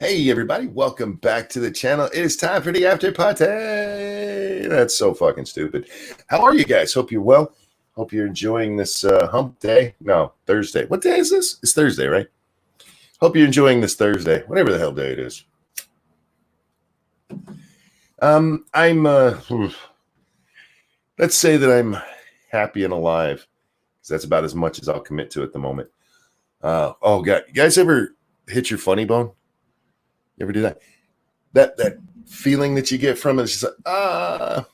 Hey everybody, welcome back to the channel. It is time for the after party. That's so fucking stupid. How are you guys? Hope you're well. Hope you're enjoying this hump day. No, Thursday. What day is this? It's Thursday, right? Hope you're enjoying this Thursday, whatever the hell day it is. Let's say that I'm happy and alive, because that's about as much as I'll commit to at the moment. Oh God, you guys ever hit your funny bone? You ever do that? That feeling that you get from it, it's just like,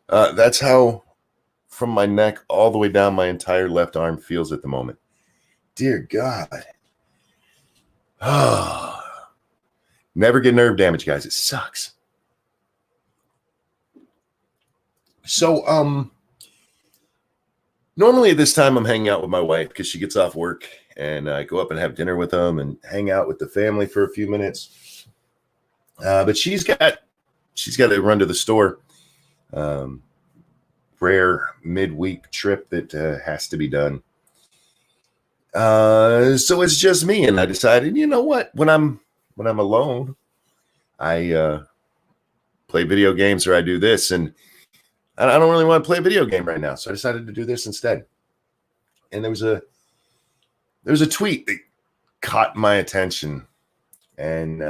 that's how from my neck all the way down my entire left arm feels at the moment. Dear God. Never get nerve damage, guys. It sucks. So, normally at this time I'm hanging out with my wife because she gets off work, and I go up and have dinner with them and hang out with the family for a few minutes. But she's got to run to the store. Rare midweek trip that has to be done. So it's just me, and I decided, you know what? When I'm alone, I play video games, or I do this, and I don't really want to play a video game right now, so I decided to do this instead. And there was a tweet that caught my attention, and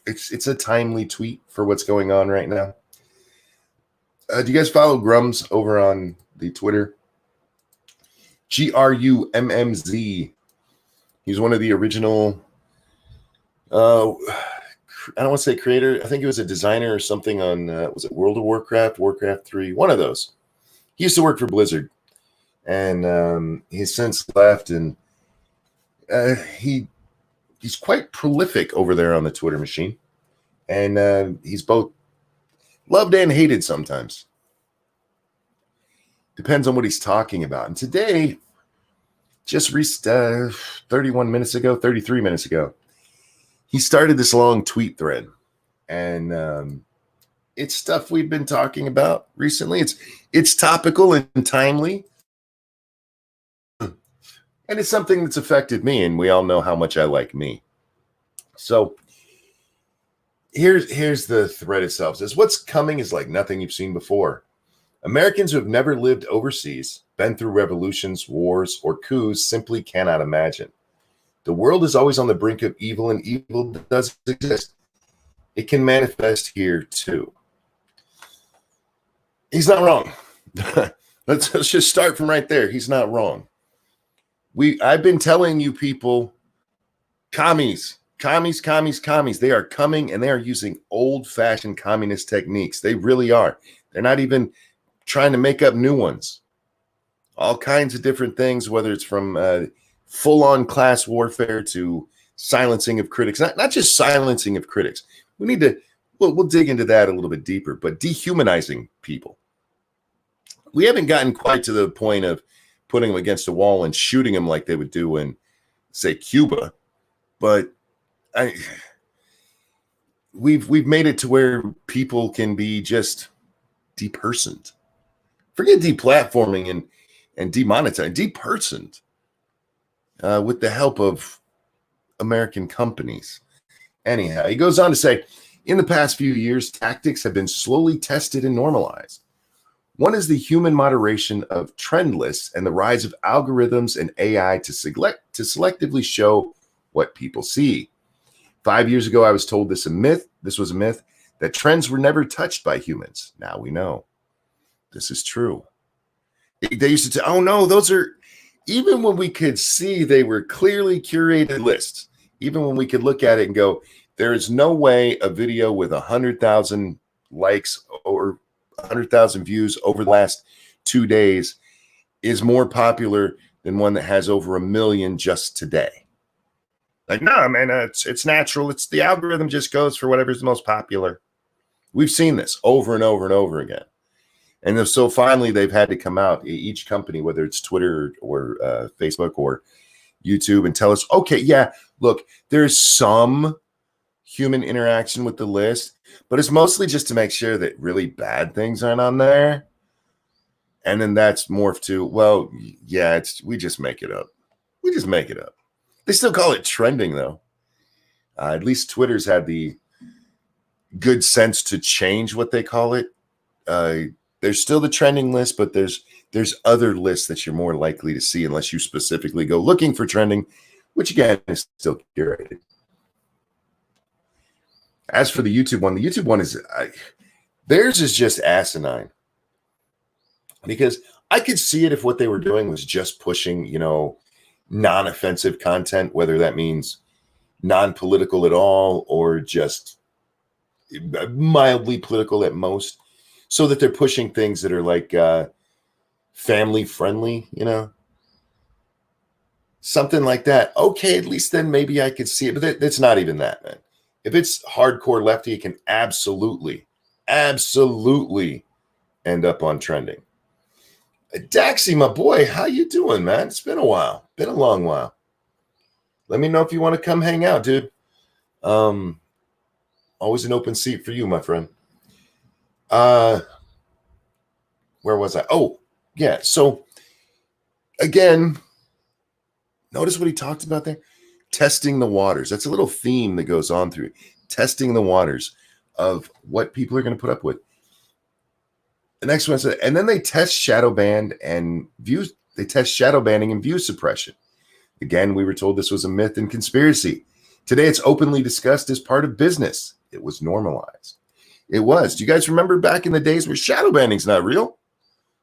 it's a timely tweet for what's going on right now. Do you guys follow Grums over on the Twitter? GRUMMZ. He's one of the original, I don't want to say creator. I think he was a designer or something on, was it World of Warcraft, Warcraft 3, one of those. He used to work for Blizzard, and he's since left, and he's quite prolific over there on the Twitter machine, and he's both loved and hated sometimes. Depends on what he's talking about. And today, just 33 minutes ago, he started this long tweet thread, and it's stuff we've been talking about recently. It's topical and timely, and it's something that's affected me, and we all know how much I like me. So here's the thread itself. It says, what's coming is like nothing you've seen before. Americans who have never lived overseas, been through revolutions, wars, or coups simply cannot imagine. The world is always on the brink of evil, and evil does exist. It can manifest here too. He's not wrong. Let's just start from right there. He's not wrong. I've been telling you people, commies. They are coming, and they are using old-fashioned communist techniques. They really are. They're not even trying to make up new ones. All kinds of different things, whether it's from full-on class warfare to silencing of critics. Not just silencing of critics. We need to, we'll dig into that a little bit deeper, but dehumanizing people. We haven't gotten quite to the point of putting them against a wall and shooting them like they would do in, say, Cuba, but we've made it to where people can be just depersoned. Forget deplatforming and demonetized, depersoned with the help of American companies. Anyhow, he goes on to say, in the past few years, tactics have been slowly tested and normalized. One is the human moderation of trend lists and the rise of algorithms and AI to selectively show what people see. 5 years ago, I was told this was a myth, that trends were never touched by humans. Now we know. This is true. They used to say, oh no, those are, even when we could see they were clearly curated lists, even when we could look at it and go, there is no way a video with 100,000 likes or 100,000 views over the last 2 days is more popular than one that has over 1 million just today. Like, no, man, it's natural. It's the algorithm just goes for whatever's the most popular. We've seen this over and over and over again. And so finally, they've had to come out, each company, whether it's Twitter or Facebook or YouTube, and tell us, okay, yeah, look, there's some human interaction with the list, but it's mostly just to make sure that really bad things aren't on there. And then that's morphed to, well, yeah, we just make it up. We just make it up. They still call it trending, though. At least Twitter's had the good sense to change what they call it. There's still the trending list, but there's other lists that you're more likely to see unless you specifically go looking for trending, which again is still curated. As for the YouTube one is theirs is just asinine, because I could see it if what they were doing was just pushing, non-offensive content, whether that means non-political at all or just mildly political at most, so that they're pushing things that are like family friendly, something like that. Okay, at least then maybe I could see it, but that's not even that, man. If it's hardcore lefty, it can absolutely end up on trending. Daxie, my boy, how you doing, man? It's been a while. Been a long while. Let me know if you want to come hang out, dude. Always an open seat for you, my friend. Where was I? Oh, yeah. So, again, notice what he talked about there? Testing the waters. That's a little theme that goes on through it. Testing the waters of what people are going to put up with. The next one said, and then they test shadow ban and views. They test shadow banning and view suppression. Again, we were told this was a myth and conspiracy. Today, it's openly discussed as part of business. It was normalized. It was. Do you guys remember back in the days where shadow banning's not real?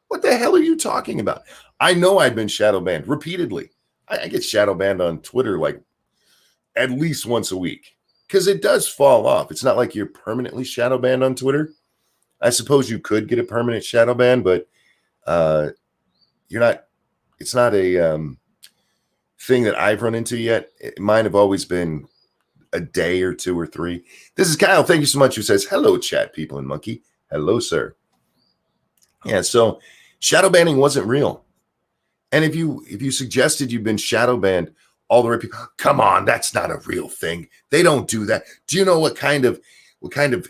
What the hell are you talking about? I know I've been shadow banned repeatedly. I get shadow banned on Twitter like at least once a week because it does fall off. It's not like you're permanently shadow banned on Twitter. I suppose you could get a permanent shadow ban, but you're not. It's not a thing that I've run into yet. Mine have always been a day or two or three. This is Kyle. Thank you so much. Who says hello, chat people and monkey. Hello, sir. Yeah. So shadow banning wasn't real, and if you suggested you've been shadow banned, all the right people, come on, that's not a real thing. They don't do that. Do you know what kind of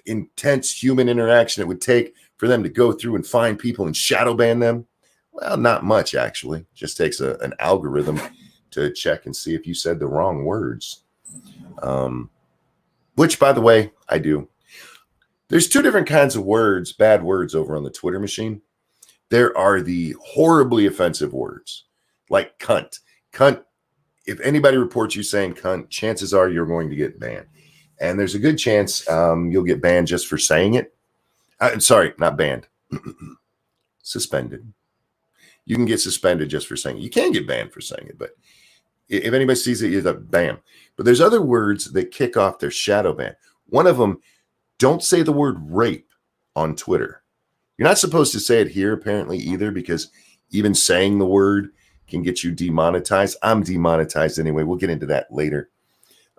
intense human interaction it would take for them to go through and find people and shadow ban them? Well, not much, actually. Just takes an algorithm to check and see if you said the wrong words. Which, by the way, I do. There's two different kinds of words, bad words over on the Twitter machine. There are the horribly offensive words, like cunt. Cunt, if anybody reports you saying cunt, chances are you're going to get banned. And there's a good chance you'll get banned just for saying it. Sorry, not banned. Suspended. You can get suspended just for saying it. You can get banned for saying it, but if anybody sees it, you're like, bam. But there's other words that kick off their shadow ban. One of them, don't say the word rape on Twitter. You're not supposed to say it here, apparently, either, because even saying the word can get you demonetized. I'm demonetized anyway. We'll get into that later.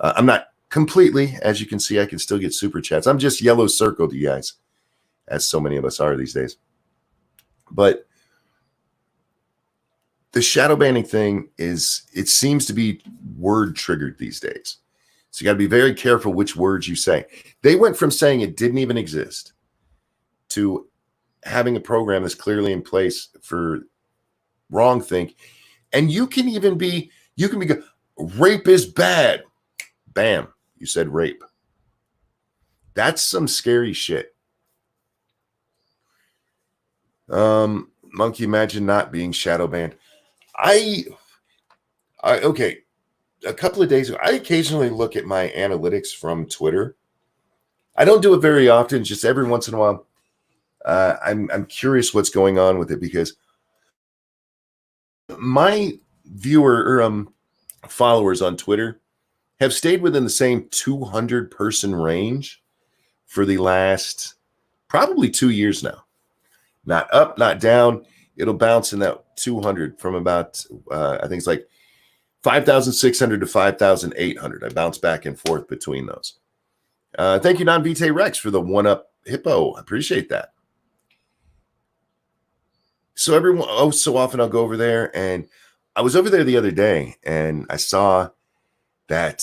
I'm not completely, as you can see, I can still get super chats. I'm just yellow circled, you guys, as so many of us are these days. But the shadow banning thing it seems to be word triggered these days. So you got to be very careful which words you say. They went from saying it didn't even exist to having a program that's clearly in place for wrong think. And you can be rape is bad. Bam. You said rape. That's some scary shit. Monkey, imagine not being shadow banned. Okay. A couple of days ago, I occasionally look at my analytics from Twitter. I don't do it very often, just every once in a while. I'm curious what's going on with it because my viewer or followers on Twitter have stayed within the same 200-person range for the last probably 2 years now. Not up, not down. It'll bounce in that 200 from about, I think it's like 5,600 to 5,800. I bounce back and forth between those. Thank you, Non-Vitae Rex, for the one-up hippo. I appreciate that. So so often I'll go over there, and I was over there the other day, and I saw that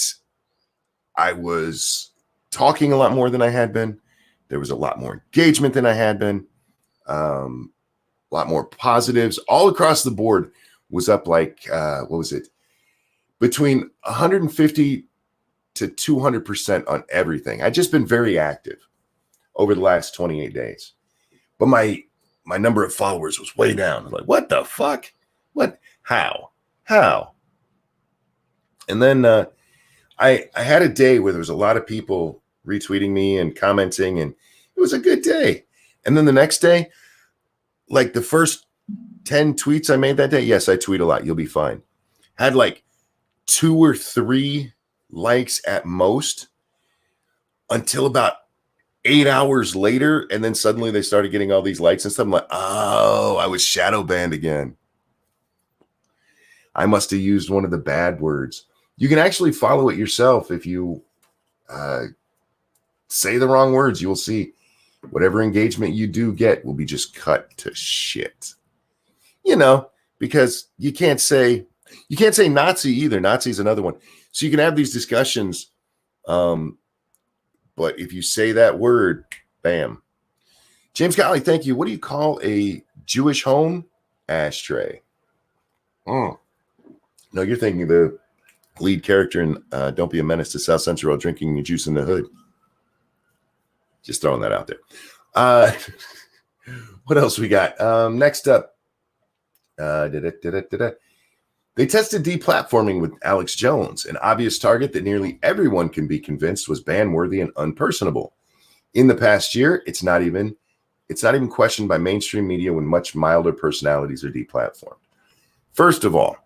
I was talking a lot more than I had been. There was a lot more engagement than I had been. A lot more positives all across the board. Was up like what was it? Between 150 to 200% on everything. I've just been very active over the last 28 days. But my number of followers was way down. I was like, what the fuck? What? How? And then I had a day where there was a lot of people retweeting me and commenting, and it was a good day. And then the next day, like the first 10 tweets I made that day, yes, I tweet a lot. You'll be fine. Had like 2 or 3 likes at most until about 8 hours later. And then suddenly they started getting all these likes and stuff. I'm like, oh, I was shadow banned again. I must have used one of the bad words. You can actually follow it yourself. If you say the wrong words, you will see whatever engagement you do get will be just cut to shit. You know, because you can't say Nazi either. Nazi is another one. So you can have these discussions. But if you say that word, bam. James Golly, thank you. What do you call a Jewish home? Ashtray. No, you're thinking of the lead character in Don't Be a Menace to South Central while drinking your juice in the hood. Just throwing that out there. What else we got? Next up. They tested deplatforming with Alex Jones, an obvious target that nearly everyone can be convinced was ban-worthy and unpersonable. In the past year, it's not even questioned by mainstream media when much milder personalities are deplatformed. First of all,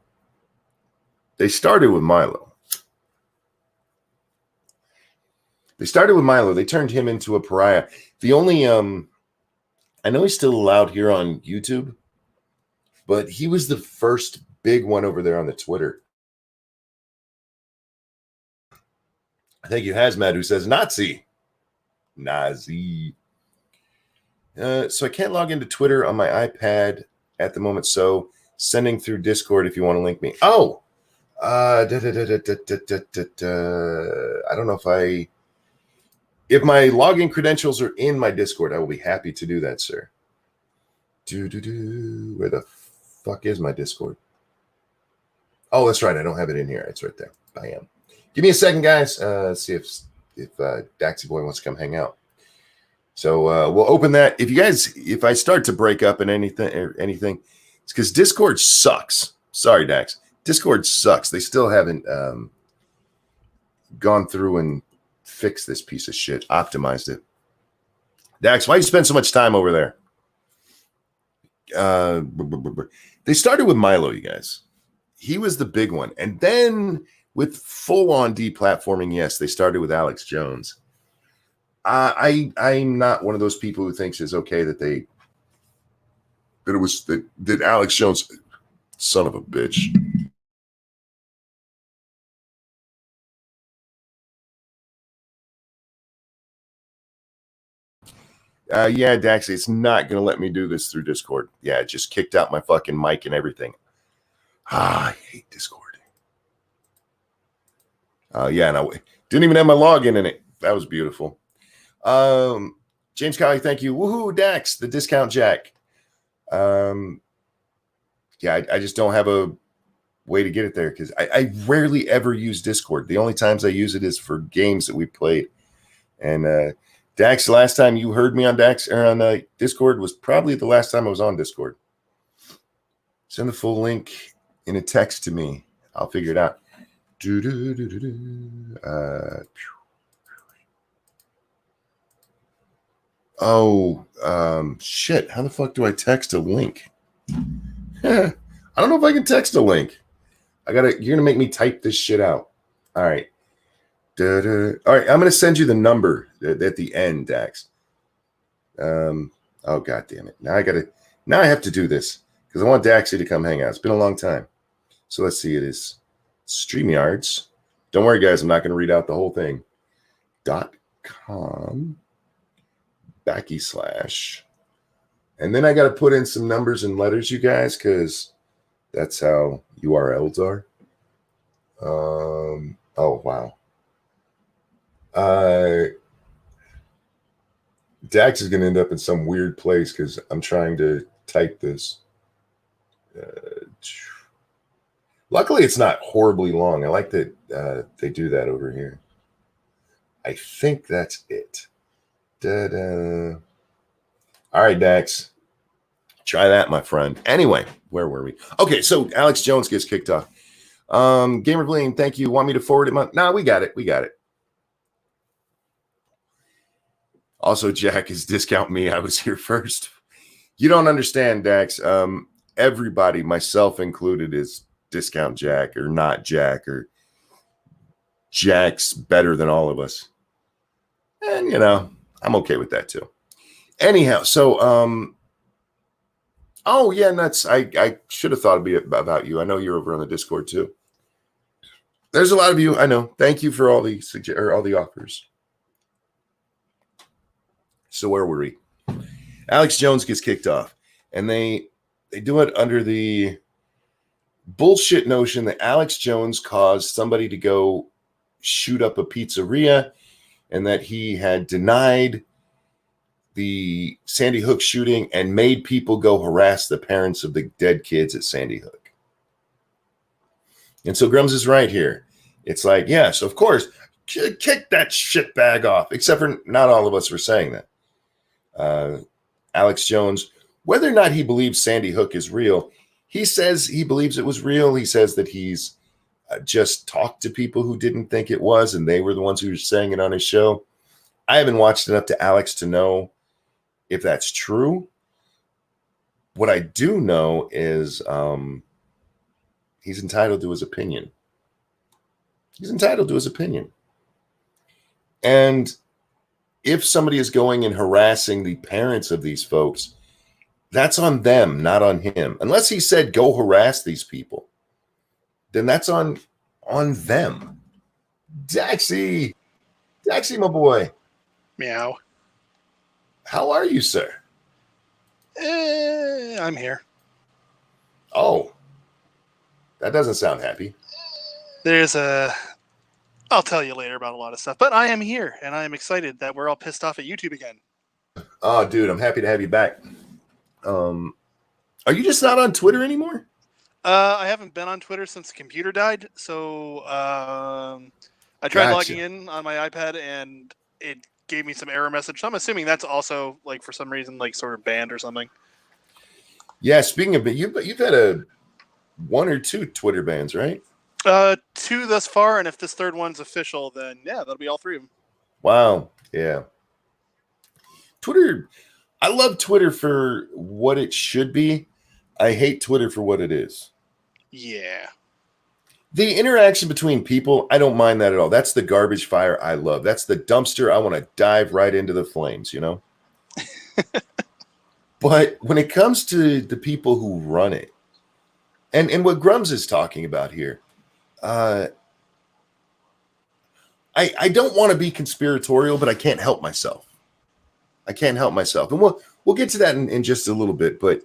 they started with Milo. They turned him into a pariah. The only I know he's still allowed here on YouTube, but he was the first big one over there on the Twitter. Thank you, Hazmat, who says Nazi. So I can't log into Twitter on my iPad at the moment. So sending through Discord if you want to link me. Oh, I don't know if my login credentials are in my Discord, I will be happy to do that, sir. Where the fuck is my Discord? Oh, that's right. I don't have it in here. It's right there. I am. Give me a second, guys. See if Daxy Boy wants to come hang out. So we'll open that. If I start to break up in anything, it's because Discord sucks. Sorry, Dax. Discord sucks. They still haven't gone through and fixed this piece of shit, optimized it. Dax, why you spend so much time over there? They started with Milo, you guys. He was the big one. And then with full-on deplatforming, yes, they started with Alex Jones. I'm not one of those people who thinks it's okay that Alex Jones, son of a bitch. Yeah, Daxy, it's not going to let me do this through Discord. Yeah, it just kicked out my fucking mic and everything. I hate Discord. Yeah, and I didn't even have my login in it. That was beautiful. James Colley, thank you. Woohoo, Dax, the discount jack. Yeah, I just don't have a way to get it there because I rarely ever use Discord. The only times I use it is for games that we played. And Dax, the last time you heard me on Discord was probably the last time I was on Discord. Send the full link in a text to me. I'll figure it out. Shit. How the fuck do I text a link? I don't know if I can text a link. You're gonna make me type this shit out. All right. All right, I'm gonna send you the number at the end, Dax. Oh god damn it. Now I have to do this because I want Daxy to come hang out. It's been a long time. So let's see, it is StreamYards. Don't worry, guys, I'm not gonna read out the whole thing. .com /. And then I gotta put in some numbers and letters, you guys, because that's how URLs are. Oh wow. Dax is going to end up in some weird place because I'm trying to type this. Luckily, it's not horribly long. I like that they do that over here. I think that's it. Da-da. All right, Dax. Try that, my friend. Anyway, where were we? Okay, so Alex Jones gets kicked off. Gamer Bling, thank you. Want me to forward it? No, we got it. We got it. Also, Jack is discount me. I was here first. You don't understand, Dax. Everybody, myself included, is discount Jack or not Jack, or Jack's better than all of us. And, I'm okay with that too. Anyhow, so, oh, yeah, nuts. I should have thought about you. I know you're over on the Discord too. There's a lot of you. I know. Thank you for all the offers. So where were we? Alex Jones gets kicked off, and they do it under the bullshit notion that Alex Jones caused somebody to go shoot up a pizzeria, and that he had denied the Sandy Hook shooting and made people go harass the parents of the dead kids at Sandy Hook. And so Grums is right here. It's like, yes, of course, kick that shit bag off, except for not all of us were saying that. Alex Jones, whether or not he believes Sandy Hook is real, he says he believes it was real. He says that he's just talked to people who didn't think it was, and they were the ones who were saying it on his show. I haven't watched enough to Alex to know if that's true. What I do know is he's entitled to his opinion. He's entitled to his opinion. And if somebody is going and harassing the parents of these folks, that's on them, not on him. Unless he said, go harass these people, then that's on them. Daxie, my boy. Meow. How are you, sir? I'm here. Oh, that doesn't sound happy. I'll tell you later about a lot of stuff, but I am here, and I am excited that we're all pissed off at YouTube again. Oh, dude, I'm happy to have you back. Are you just not on Twitter anymore? I haven't been on Twitter since the computer died, so I tried logging in on my iPad, and it gave me some error message. So I'm assuming that's also, like, for some reason, like, sort of banned or something. Yeah, speaking of it, you've had one or two Twitter bans, right? 2 thus far, and if this third one's official, then yeah, that'll be all 3 of them. Wow, yeah. Twitter, I love Twitter for what it should be. I hate Twitter for what it is. Yeah. The interaction between people, I don't mind that at all. That's the garbage fire I love. That's the dumpster I want to dive right into the flames, But when it comes to the people who run it, and what Grums is talking about here, I don't want to be conspiratorial, but I can't help myself. And we'll get to that in just a little bit. But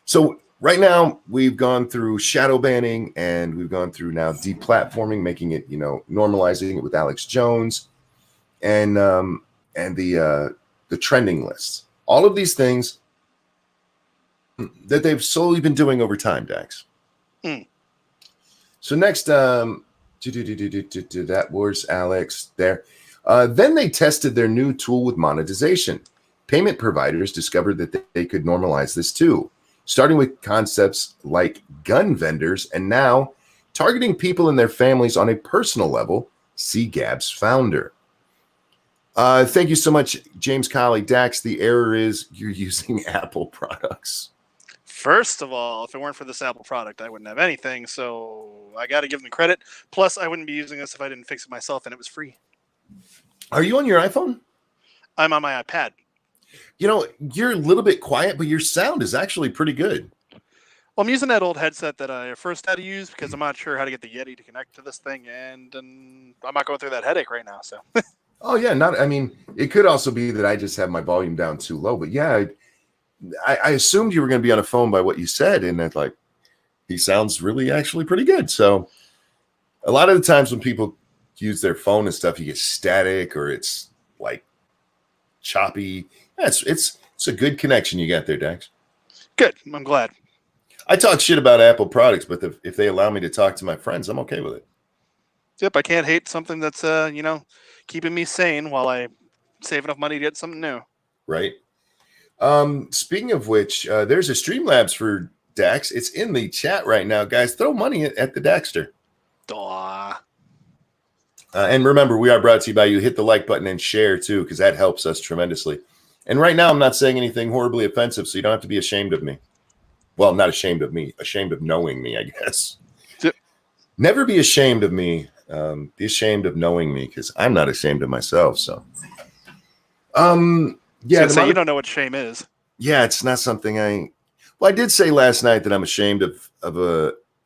so right now we've gone through shadow banning, and we've gone through now deplatforming, making it, normalizing it with Alex Jones, and the trending lists. All of these things that they've slowly been doing over time, Dax. So next, that was Alex there. Then they tested their new tool with monetization. Payment providers discovered that they could normalize this too, starting with concepts like gun vendors, and now targeting people and their families on a personal level. See Gab's founder. Thank you so much, James Colley. Dax, the error is you're using Apple products. First of all, if it weren't for this Apple product, I wouldn't have anything, so I got to give them credit. Plus, I wouldn't be using this if I didn't fix it myself, and it was free. Are you on your iPhone? I'm on my iPad. You're a little bit quiet, but your sound is actually pretty good. Well, I'm using that old headset that I first had to use because I'm not sure how to get the Yeti to connect to this thing, and I'm not going through that headache right now, so... Oh, yeah. It could also be that I just have my volume down too low, but yeah, I assumed you were going to be on a phone by what you said, and that's like, he sounds really actually pretty good. So a lot of the times when people use their phone and stuff, you get static or it's like choppy. It's a good connection you got there, Dax. Good. I'm glad. I talk shit about Apple products, but if they allow me to talk to my friends, I'm okay with it. Yep, I can't hate something that's keeping me sane while I save enough money to get something new. Right. Speaking of which, there's a Streamlabs for Dax. It's in the chat right now, guys. Throw money at the Daxter. And remember, we are brought to you by you. Hit the like button and share too, because that helps us tremendously. And right now, I'm not saying anything horribly offensive, so you don't have to be ashamed of me. Well, not ashamed of me, ashamed of knowing me, I guess. Yep. Never be ashamed of me. Be ashamed of knowing me, because I'm not ashamed of myself. So, yeah. So you don't know what shame is. Yeah, it's not something Well, I did say last night that I'm ashamed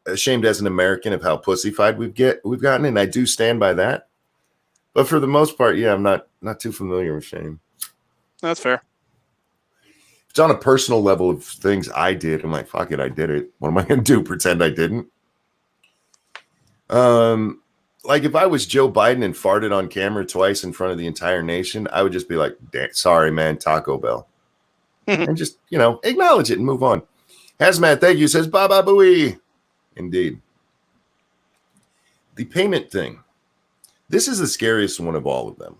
ashamed as an American of how pussyfied we've gotten, and I do stand by that. But for the most part, yeah, I'm not too familiar with shame. That's fair. It's on a personal level of things I did. I'm like, fuck it, I did it. What am I going to do? Pretend I didn't? Like if I was Joe Biden and farted on camera twice in front of the entire nation, I would just be like, sorry, man, Taco Bell. And just, acknowledge it and move on. Hazmat, thank you, says Baba Booey. Indeed. The payment thing. This is the scariest one of all of them.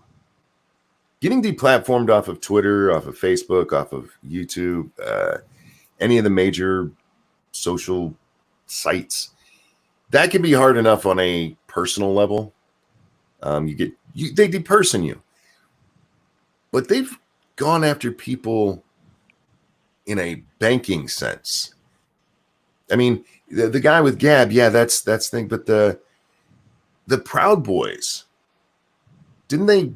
Getting deplatformed off of Twitter, off of Facebook, off of YouTube, any of the major social sites, that can be hard enough on a personal level. They deperson you. But they've gone after people in a banking sense. I mean, the guy with Gab, yeah, that's thing. But the Proud Boys, didn't they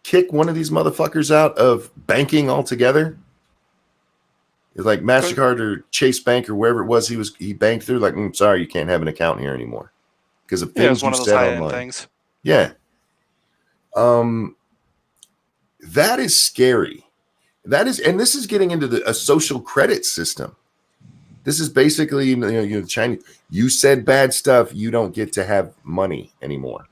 kick one of these motherfuckers out of banking altogether? It's like MasterCard or Chase Bank or wherever it was he banked through. Like, sorry, you can't have an account here anymore because of things one you of those said high-end online. things. Yeah. That is scary. And this is getting into a social credit system. This is basically, Chinese. You said bad stuff, you don't get to have money anymore.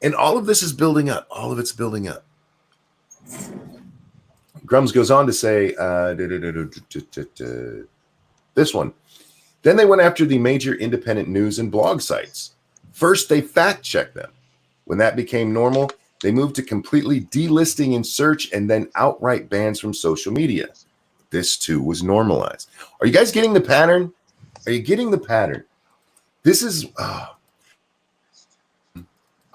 And all of this is building up. All of it's building up. Grums goes on to say, this one. Then they went after the major independent news and blog sites. First, they fact-checked them. When that became normal, they moved to completely delisting in search and then outright bans from social media. This, too, was normalized. Are you guys getting the pattern? Are you getting the pattern? This is...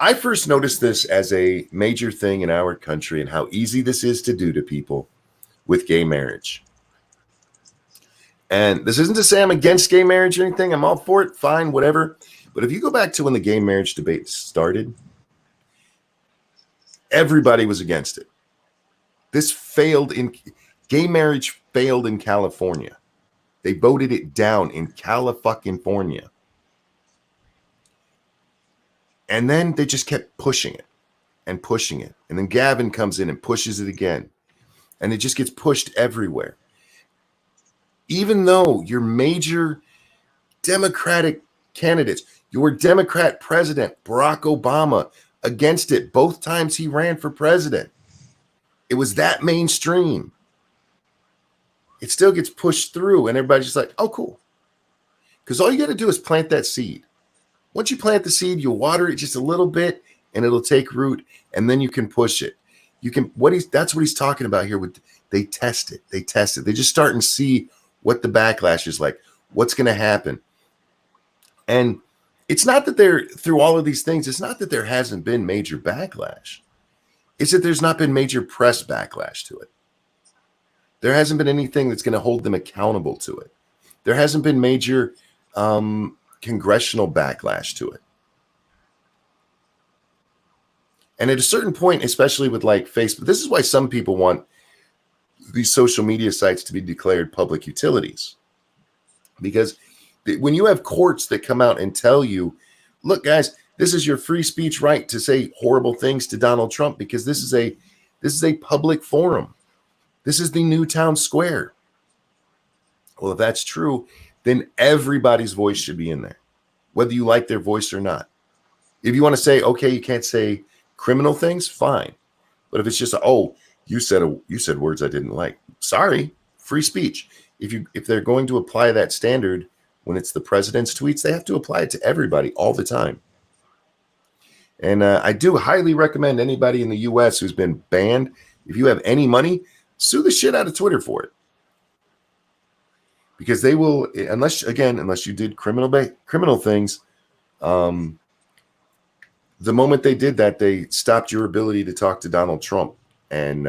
I first noticed this as a major thing in our country and how easy this is to do to people with gay marriage. And this isn't to say I'm against gay marriage or anything. I'm all for it. Fine, whatever. But if you go back to when the gay marriage debate started, everybody was against it. Gay marriage failed in California. They voted it down in California. And then they just kept pushing it and pushing it. And then Gavin comes in and pushes it again. And it just gets pushed everywhere. Even though your major Democratic candidates, your Democrat president, Barack Obama, against it both times he ran for president. It was that mainstream. It still gets pushed through and everybody's just like, oh, cool. Because all you got to do is plant that seed. Once you plant the seed, you water it just a little bit and it'll take root and then you can push it. That's what he's talking about here with they test it. They just start and see what the backlash is like, what's going to happen. And it's not that through all of these things, it's not that there hasn't been major backlash. It's that there's not been major press backlash to it. There hasn't been anything that's going to hold them accountable to it. There hasn't been major congressional backlash to it. And at a certain point, especially with like Facebook, this is why some people want these social media sites to be declared public utilities. Because when you have courts that come out and tell you, look, guys, this is your free speech right to say horrible things to Donald Trump because this is a public forum. This is the new town square. Well, if that's true, then everybody's voice should be in there, whether you like their voice or not. If you want to say, okay, you can't say criminal things, fine. But if it's just, you said words I didn't like. Sorry, free speech. If they're going to apply that standard when it's the president's tweets, they have to apply it to everybody all the time. And I do highly recommend anybody in the U.S. who's been banned, if you have any money, sue the shit out of Twitter for it. Because they will, unless you did criminal things, the moment they did that, they stopped your ability to talk to Donald Trump. And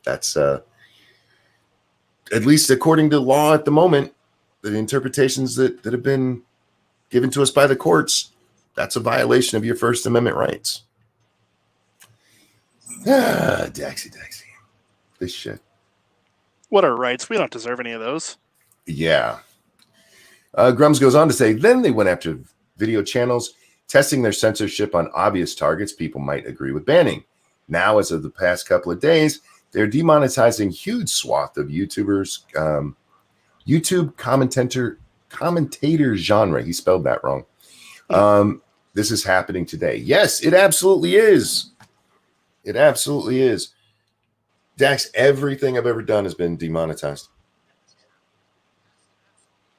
that's, at least according to law at the moment, the interpretations that have been given to us by the courts, that's a violation of your First Amendment rights. Daxy. This shit. What are rights? We don't deserve any of those. Yeah. Grums goes on to say, then they went after video channels, testing their censorship on obvious targets people might agree with banning. Now, as of the past couple of days, they're demonetizing huge swath of YouTubers, YouTube commentator genre. He spelled that wrong. This is happening today. Yes, it absolutely is. It absolutely is. Dax, everything I've ever done has been demonetized.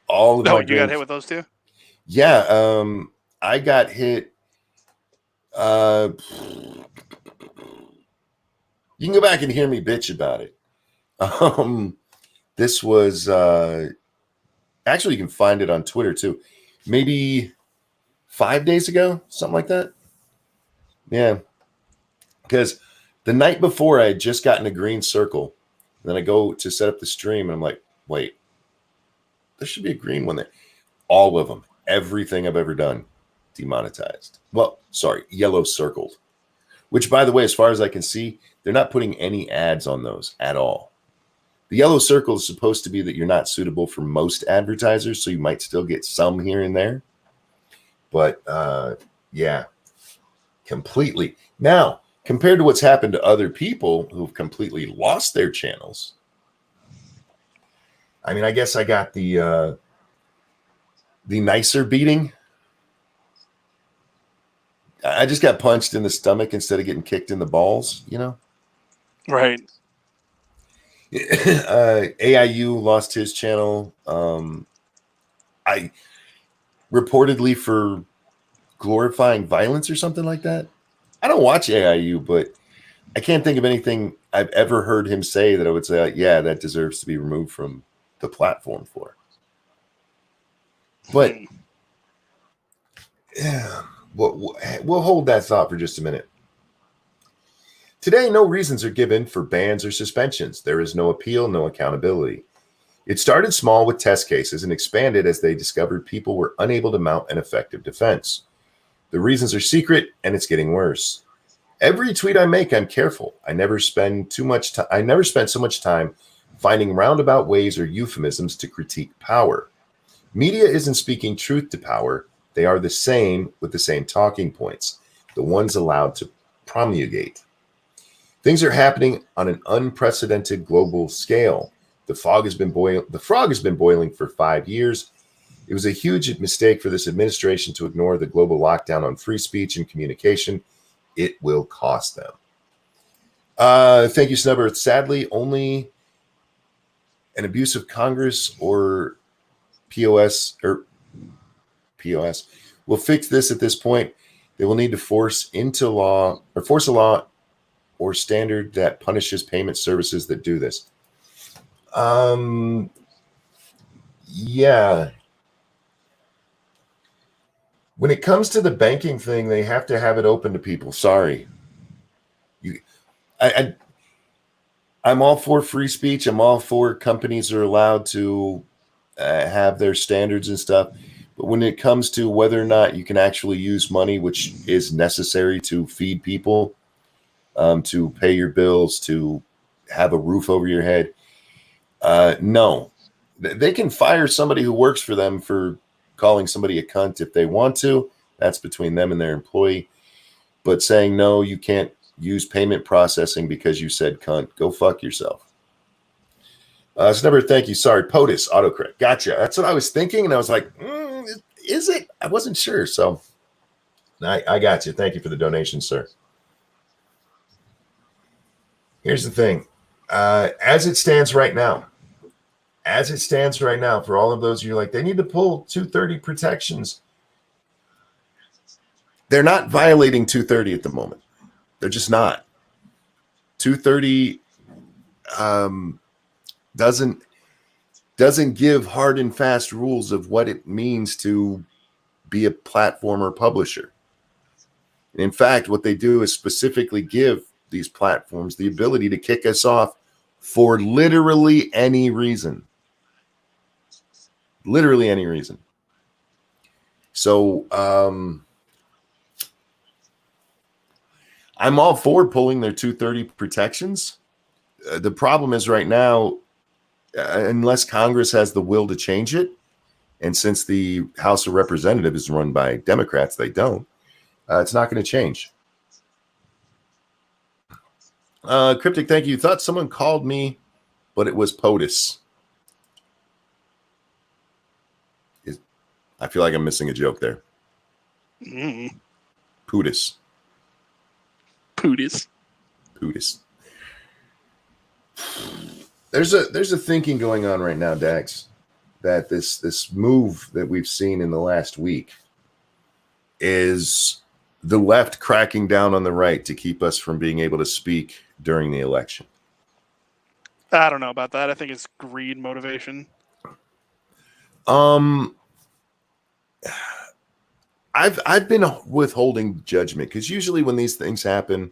All of my you got hit with those too? Yeah, I got hit. You can go back and hear me bitch about it. This was actually, you can find it on Twitter too. Maybe 5 days ago, something like that. Yeah, because the night before I had just gotten a green circle. And then I go to set up the stream and I'm like, wait, there should be a green one there. All of them, everything I've ever done, demonetized. Well, sorry, yellow circled. Which, by the way, as far as I can see, they're not putting any ads on those at all. The yellow circle is supposed to be that you're not suitable for most advertisers, so you might still get some here and there. But, yeah, completely. Now, compared to what's happened to other people who've completely lost their channels, I mean, I guess I got the nicer beating. I just got punched in the stomach instead of getting kicked in the balls, you know? Right. AIU lost his channel. I reportedly for glorifying violence or something like that. I don't watch AIU, but I can't think of anything I've ever heard him say that I would say, yeah, that deserves to be removed from the platform for. But yeah, we'll hold that thought for just a minute. Today, no reasons are given for bans or suspensions. There is no appeal, no accountability. It started small with test cases and expanded as they discovered people were unable to mount an effective defense. The reasons are secret, and it's getting worse. Every tweet I make, I'm careful. I never spent so much time finding roundabout ways or euphemisms to critique power. Media isn't speaking truth to power. They are the same with the same talking points, the ones allowed to promulgate. Things are happening on an unprecedented global scale. The frog has been boiling for 5 years. It was a huge mistake for this administration to ignore the global lockdown on free speech and communication. It will cost them. Thank you, Snubber. Sadly, only an abusive Congress or POS will fix this at this point. They will need to force a law or standard that punishes payment services that do this. Yeah. When it comes to the banking thing, they have to have it open to people. Sorry. I'm all for free speech. I'm all for companies are allowed to have their standards and stuff. But when it comes to whether or not you can actually use money, which is necessary to feed people, to pay your bills, to have a roof over your head, no. They can fire somebody who works for them for calling somebody a cunt if they want to. That's between them and their employee. But saying, no, you can't use payment processing because you said cunt, go fuck yourself. Snubber, thank you. Sorry, POTUS, autocorrect. Gotcha. That's what I was thinking. And I was like, is it? I wasn't sure. So I got you. Thank you for the donation, sir. Here's the thing. As it stands right now, as it stands right now, for all of those you're like, they need to pull 230 protections. They're not violating 230 at the moment. They're just not. 230 doesn't give hard and fast rules of what it means to be a platform or publisher. In fact, what they do is specifically give these platforms the ability to kick us off for literally any reason. Literally any reason. So I'm all for pulling their 230 protections. The problem is right now, unless Congress has the will to change it, and since the House of Representatives is run by Democrats, they don't. It's not going to change. Cryptic, thank you. Thought someone called me, but it was POTUS. I feel like I'm missing a joke there. POTUS. POTUS. POTUS. There's a thinking going on right now, Dax, that this move that we've seen in the last week is the left cracking down on the right to keep us from being able to speak during the election. I don't know about that. I think it's greed motivation. I've been withholding judgment because usually when these things happen,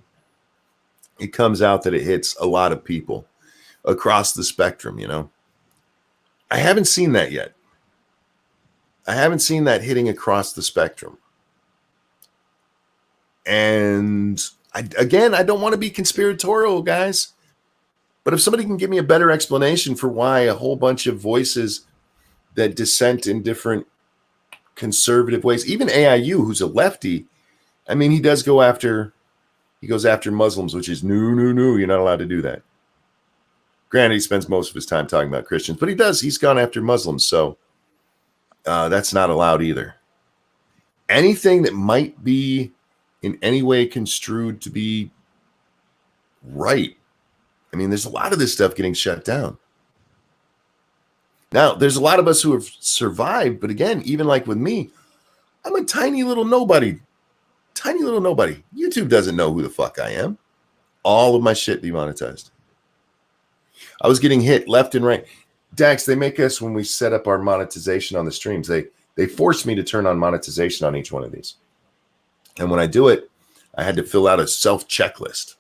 it comes out that it hits a lot of people across the spectrum, you know. I haven't seen that yet. I haven't seen that hitting across the spectrum. And I don't want to be conspiratorial, guys. But if somebody can give me a better explanation for why a whole bunch of voices that dissent in different conservative ways, even AIU, who's a lefty, I mean, he goes after Muslims, which is no. You're not allowed to do that. Granted, he spends most of his time talking about Christians, but he's gone after Muslims, so that's not allowed either. Anything that might be in any way construed to be right. I mean, there's a lot of this stuff getting shut down. Now, there's a lot of us who have survived, but again, even like with me, I'm a tiny little nobody. Tiny little nobody. YouTube doesn't know who the fuck I am. All of my shit demonetized. I was getting hit left and right. Dax, they make us, when we set up our monetization on the streams, they force me to turn on monetization on each one of these. And when I do it, I had to fill out a self-checklist.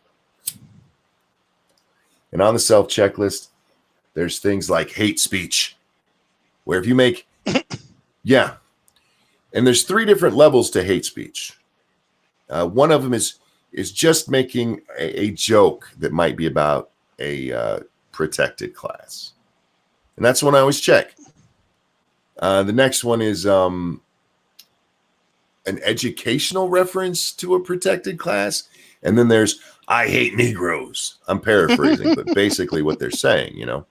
And on the self-checklist, there's things like hate speech, where if you make, yeah. And there's 3 different levels to hate speech. One of them is just making a joke that might be about a protected class. And that's one I always check. The next one is an educational reference to a protected class. And then there's, I hate Negroes. I'm paraphrasing, but basically what they're saying, you know.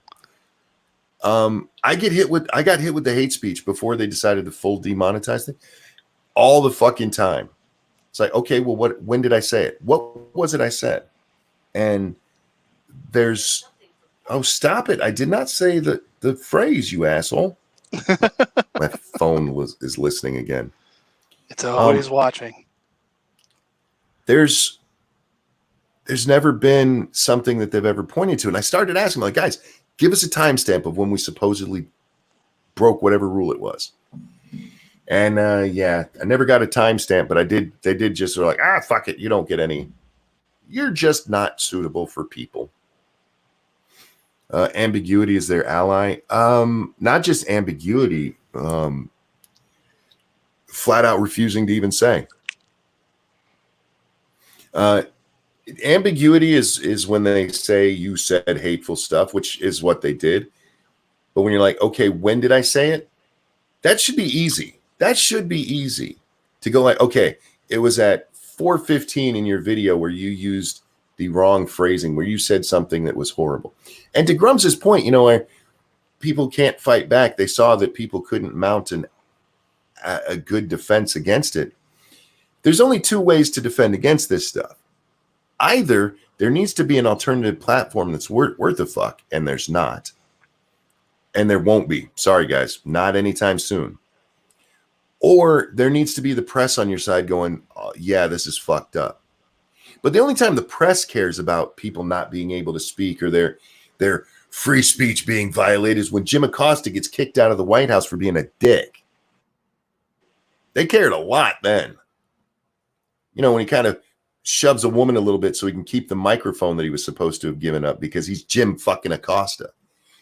I got hit with the hate speech before they decided to full demonetize it all the fucking time. It's like, okay, well, when did I say it? What was it I said? And there's, oh, stop it. I did not say the phrase, you asshole. My phone is listening again. It's always watching. There's never been something that they've ever pointed to. And I started asking, like, guys, give us a timestamp of when we supposedly broke whatever rule it was. And yeah, I never got a timestamp, but they did just sort of like, fuck it. You don't get any. You're just not suitable for people. Ambiguity is their ally. Not just ambiguity, flat out refusing to even say. Ambiguity is when they say you said hateful stuff, which is what they did. But when you're like, okay, when did I say it? That should be easy. That should be easy to go like, okay, it was at 4:15 in your video where you used the wrong phrasing, where you said something that was horrible. And to Grums's point, you know, where people can't fight back, they saw that people couldn't mount a good defense against it. There's only 2 ways to defend against this stuff. Either there needs to be an alternative platform that's worth a fuck, and there's not. And there won't be. Sorry, guys. Not anytime soon. Or there needs to be the press on your side going, oh, yeah, this is fucked up. But the only time the press cares about people not being able to speak or their free speech being violated is when Jim Acosta gets kicked out of the White House for being a dick. They cared a lot then. You know, when he kind of shoves a woman a little bit so he can keep the microphone that he was supposed to have given up because he's Jim fucking Acosta.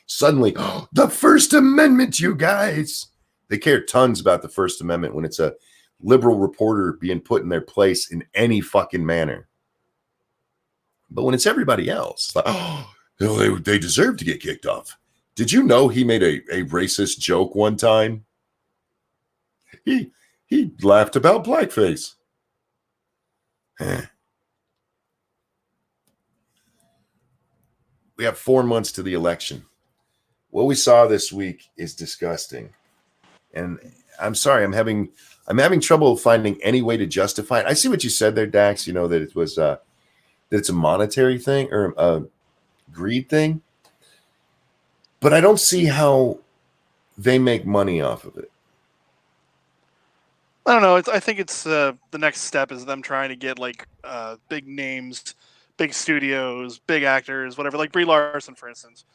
Suddenly, oh, the First Amendment, you guys. They care tons about the First Amendment when it's a liberal reporter being put in their place in any fucking manner. But when it's everybody else, like, oh, they deserve to get kicked off. Did you know he made a racist joke one time? He laughed about blackface. We have 4 months to the election. What we saw this week is disgusting. And I'm sorry, I'm having trouble finding any way to justify it. I see what you said there, Dax, you know, that it was that it's a monetary thing or a greed thing. But I don't see how they make money off of it. I don't know. I think it's the next step is them trying to get like big names, big studios, big actors, whatever. Like Brie Larson, for instance.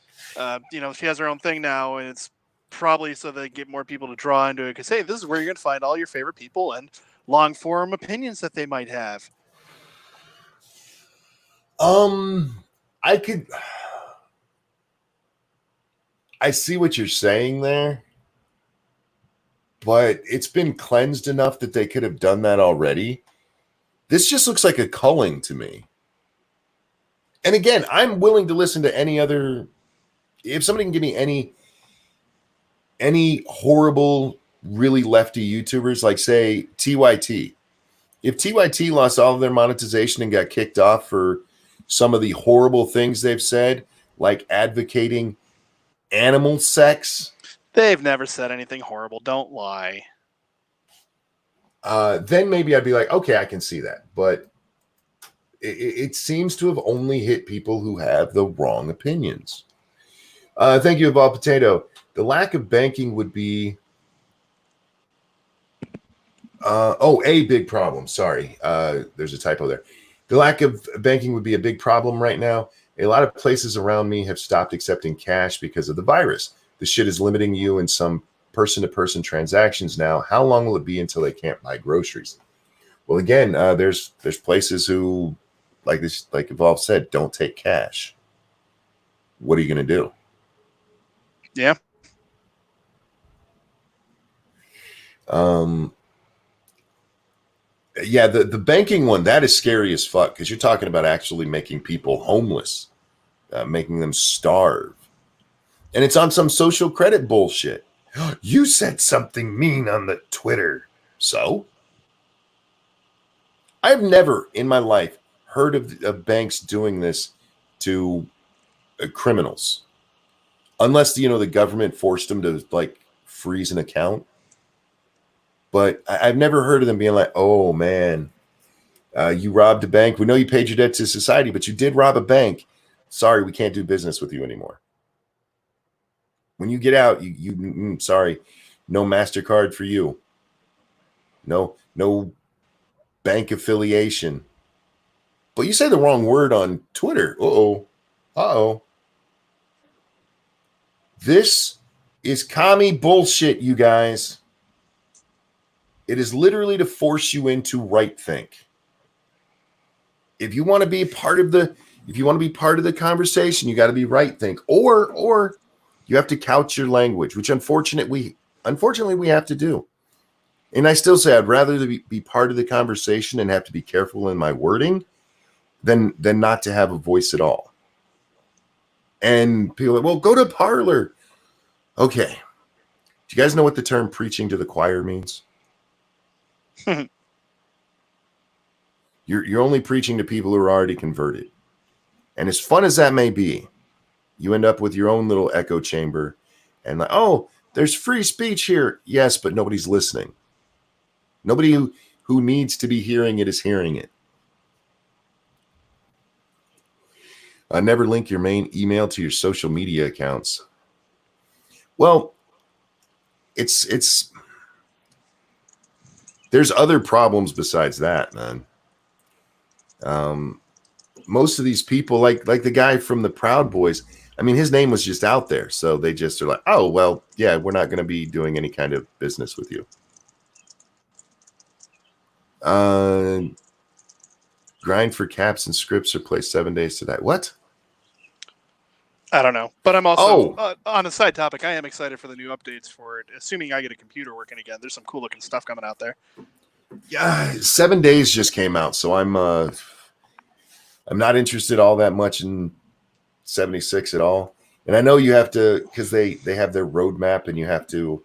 You know, she has her own thing now, and it's probably so they get more people to draw into it. Because hey, this is where you're going to find all your favorite people and long form opinions that they might have. I see what you're saying there. But it's been cleansed enough that they could have done that already. This just looks like a culling to me. And again, I'm willing to listen to any other. If somebody can give me any horrible, really lefty YouTubers, like say TYT. If TYT lost all of their monetization and got kicked off for some of the horrible things they've said, like advocating animal sex. They've never said anything horrible. Don't lie. Then maybe I'd be like, okay, I can see that. But it seems to have only hit people who have the wrong opinions. Thank you, Evolved Potato. The lack of banking would be... a big problem. Sorry. There's a typo there. The lack of banking would be a big problem right now. A lot of places around me have stopped accepting cash because of the virus. The shit is limiting you in some person-to-person transactions now. How long will it be until they can't buy groceries? Well, again, there's places who, like Evolve said, don't take cash. What are you going to do? Yeah. Yeah, the banking one, that is scary as fuck because you're talking about actually making people homeless, making them starve. And it's on some social credit bullshit. You said something mean on the Twitter. So? I've never in my life heard of banks doing this to criminals. Unless, you know, the government forced them to, like, freeze an account. But I've never heard of them being like, oh, man, you robbed a bank. We know you paid your debt to society, but you did rob a bank. Sorry, we can't do business with you anymore. When you get out, sorry, no MasterCard for you. No bank affiliation. But you say the wrong word on Twitter. Uh-oh. This is commie bullshit, you guys. It is literally to force you into right think. If you want to be part of the conversation, you got to be right think. Or you have to couch your language, which unfortunately we have to do. And I still say I'd rather be part of the conversation and have to be careful in my wording than not to have a voice at all. And people are like, well, go to Parler. Okay. Do you guys know what the term preaching to the choir means? You're only preaching to people who are already converted. And as fun as that may be, you end up with your own little echo chamber and like, oh, there's free speech here. Yes, but nobody's listening. Nobody who needs to be hearing it is hearing it. Never link your main email to your social media accounts. Well, there's other problems besides that, man. Most of these people, like the guy from the Proud Boys, I mean, his name was just out there, so they just are like, oh well, yeah, we're not going to be doing any kind of business with you. Grind for caps and scripts are placed 7 days to die. What? I don't know, but I'm also on a side topic. I am excited for the new updates for it. Assuming I get a computer working again, there's some cool looking stuff coming out there. Yeah, 7 days just came out, so I'm not interested all that much in 76 at all. And I know you have to, because they have their roadmap, and you have to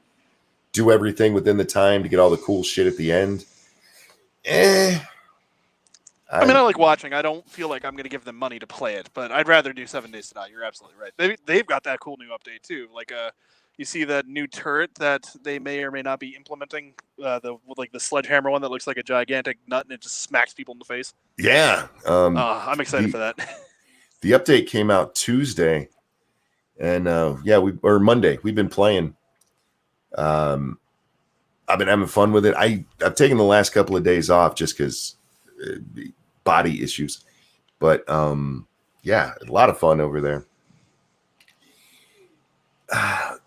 do everything within the time to get all the cool shit at the end. I mean, I like watching. I don't feel like I'm going to give them money to play it, but I'd rather do 7 Days to Die. You're absolutely right. They've got that cool new update too. Like you see that new turret that they may or may not be implementing. The sledgehammer one that looks like a gigantic nut and it just smacks people in the face. Yeah, I'm excited for that. The update came out Tuesday, and Monday. We've been playing. I've been having fun with it. I've taken the last couple of days off just because body issues, but yeah, a lot of fun over there. I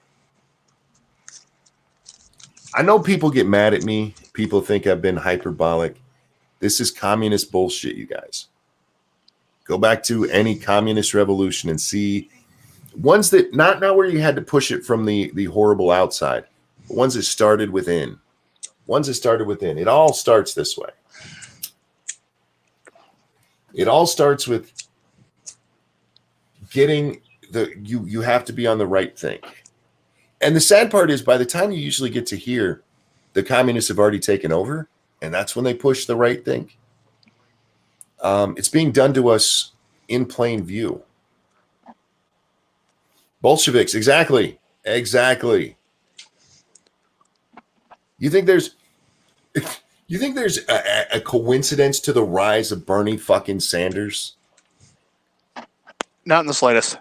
know people get mad at me. People think I've been hyperbolic. This is communist bullshit, you guys. Go back to any communist revolution and see ones that not where you had to push it from the horrible outside, but ones that started within. It all starts this way. It all starts with getting you have to be on the right thing. And the sad part is, by the time you usually get to here, the communists have already taken over, and that's when they push the right thing. It's being done to us in plain view. Bolsheviks, exactly. You think there's a coincidence to the rise of Bernie fucking Sanders? Not in the slightest.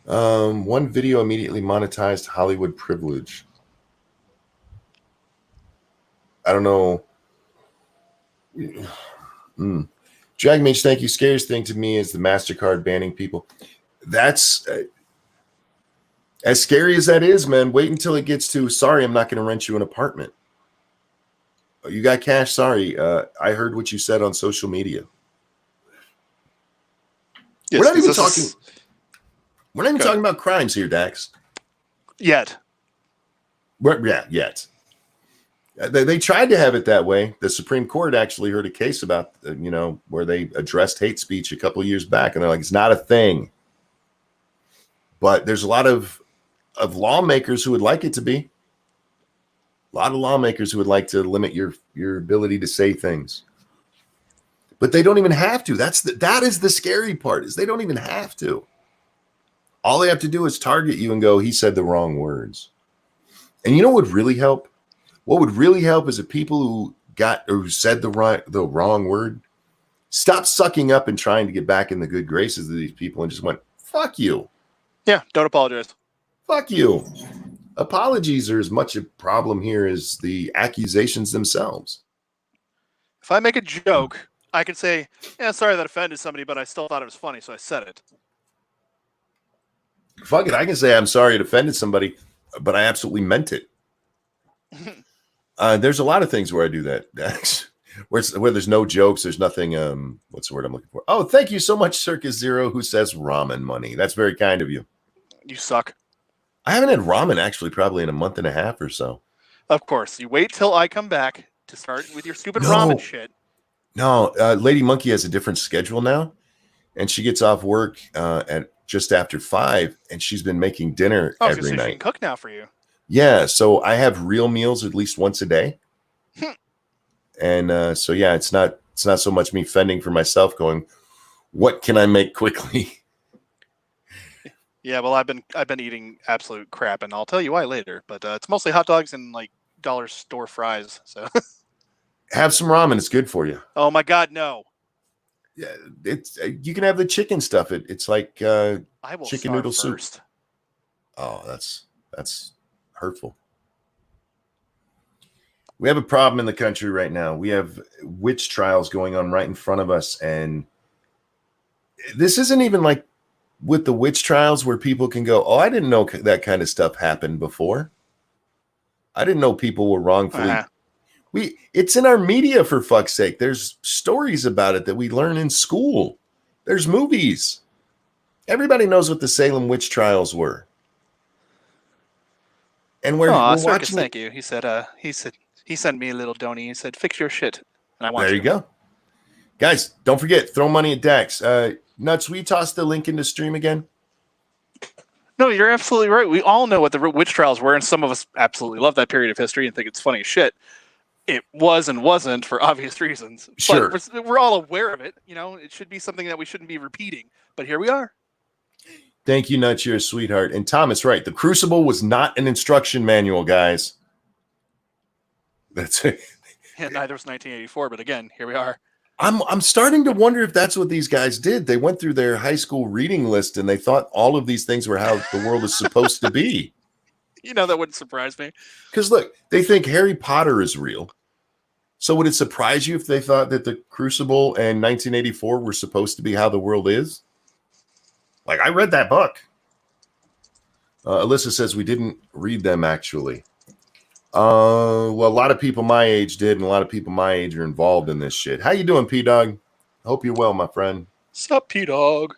One video immediately monetized Hollywood privilege. I don't know. Drag Mage, thank you. Scariest thing to me is the MasterCard banning people. That's as scary as that is, man. Wait until it gets to, sorry, I'm not going to rent you an apartment. Oh, you got cash? Sorry. I heard what you said on social media. Yes, we're not even talking about crimes here, Dax. Yet. Yet. They tried to have it that way. The Supreme Court actually heard a case about, where they addressed hate speech a couple of years back, and they're like, it's not a thing. But there's a lot of lawmakers who would like it to be. A lot of lawmakers who would like to limit your ability to say things. But they don't even have to. That is the scary part, is they don't even have to. All they have to do is target you and go, he said the wrong words. And you know what would really help? What would really help is if people who said the wrong word stop sucking up and trying to get back in the good graces of these people and just went, fuck you. Yeah, don't apologize. Fuck you. Apologies are as much a problem here as the accusations themselves. If I make a joke, I can say, yeah, sorry that offended somebody, but I still thought it was funny, so I said it. Fuck it. I can say I'm sorry it offended somebody, but I absolutely meant it. There's a lot of things where I do that. where there's no jokes, there's nothing. What's the word I'm looking for? Oh, thank you so much, Circus Zero, who says ramen money. That's very kind of you. You suck. I haven't had ramen actually probably in a month and a half or so. Of course. You wait till I come back to start with your stupid ramen shit. No, Lady Monkey has a different schedule now, and she gets off work at just after 5, and she's been making dinner every night. She can cook now for you. Yeah, so I have real meals at least once a day. And so yeah, it's not so much me fending for myself going, what can I make quickly? Yeah, well, I've been eating absolute crap, and I'll tell you why later. But it's mostly hot dogs and like dollar store fries. So have some ramen; it's good for you. Oh my God, no! Yeah, it's you can have the chicken stuff. It's like I will chicken noodle soup. Oh, that's hurtful. We have a problem in the country right now. We have witch trials going on right in front of us. And this isn't even like with the witch trials where people can go, oh, I didn't know that kind of stuff happened before. I didn't know people were wrongfully. It's in our media, for fuck's sake. There's stories about it that we learn in school. There's movies. Everybody knows what the Salem witch trials were. And we're watching. Thank you. He said he sent me a little donny. He said, "Fix your shit." And I want there you go, guys. Don't forget, throw money at Dax. Nuts, will you toss the link into stream again? No, you're absolutely right. We all know what the witch trials were, and some of us absolutely love that period of history and think it's funny as shit. It was and wasn't for obvious reasons. Sure. But we're all aware of it. You know, it should be something that we shouldn't be repeating. But here we are. Thank you, Nuts. You're a sweetheart. And Thomas, right. The Crucible was not an instruction manual, guys. That's it. And neither was 1984. But again, here we are. I'm starting to wonder if that's what these guys did. They went through their high school reading list and they thought all of these things were how the world is supposed to be. You know, that wouldn't surprise me. Because look, they think Harry Potter is real. So would it surprise you if they thought that the Crucible and 1984 were supposed to be how the world is? Like, I read that book. Alyssa says we didn't read them, actually. Well, a lot of people my age did, and a lot of people my age are involved in this shit. How you doing, P-Dog? Hope you're well, my friend. Sup, P-Dog?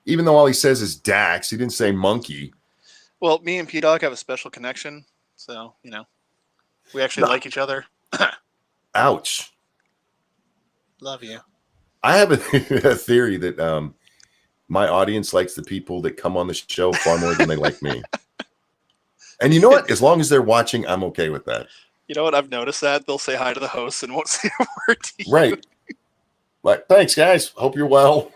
Even though all he says is Dax, he didn't say monkey. Well, me and P-Dog have a special connection, so, you know, we actually like each other. Ouch. Love you. I have a theory that my audience likes the people that come on the show far more than they like me. And you know what? As long as they're watching, I'm okay with that. You know what? I've noticed that. They'll say hi to the host and won't say a word to you. Right. Like, thanks, guys. Hope you're well.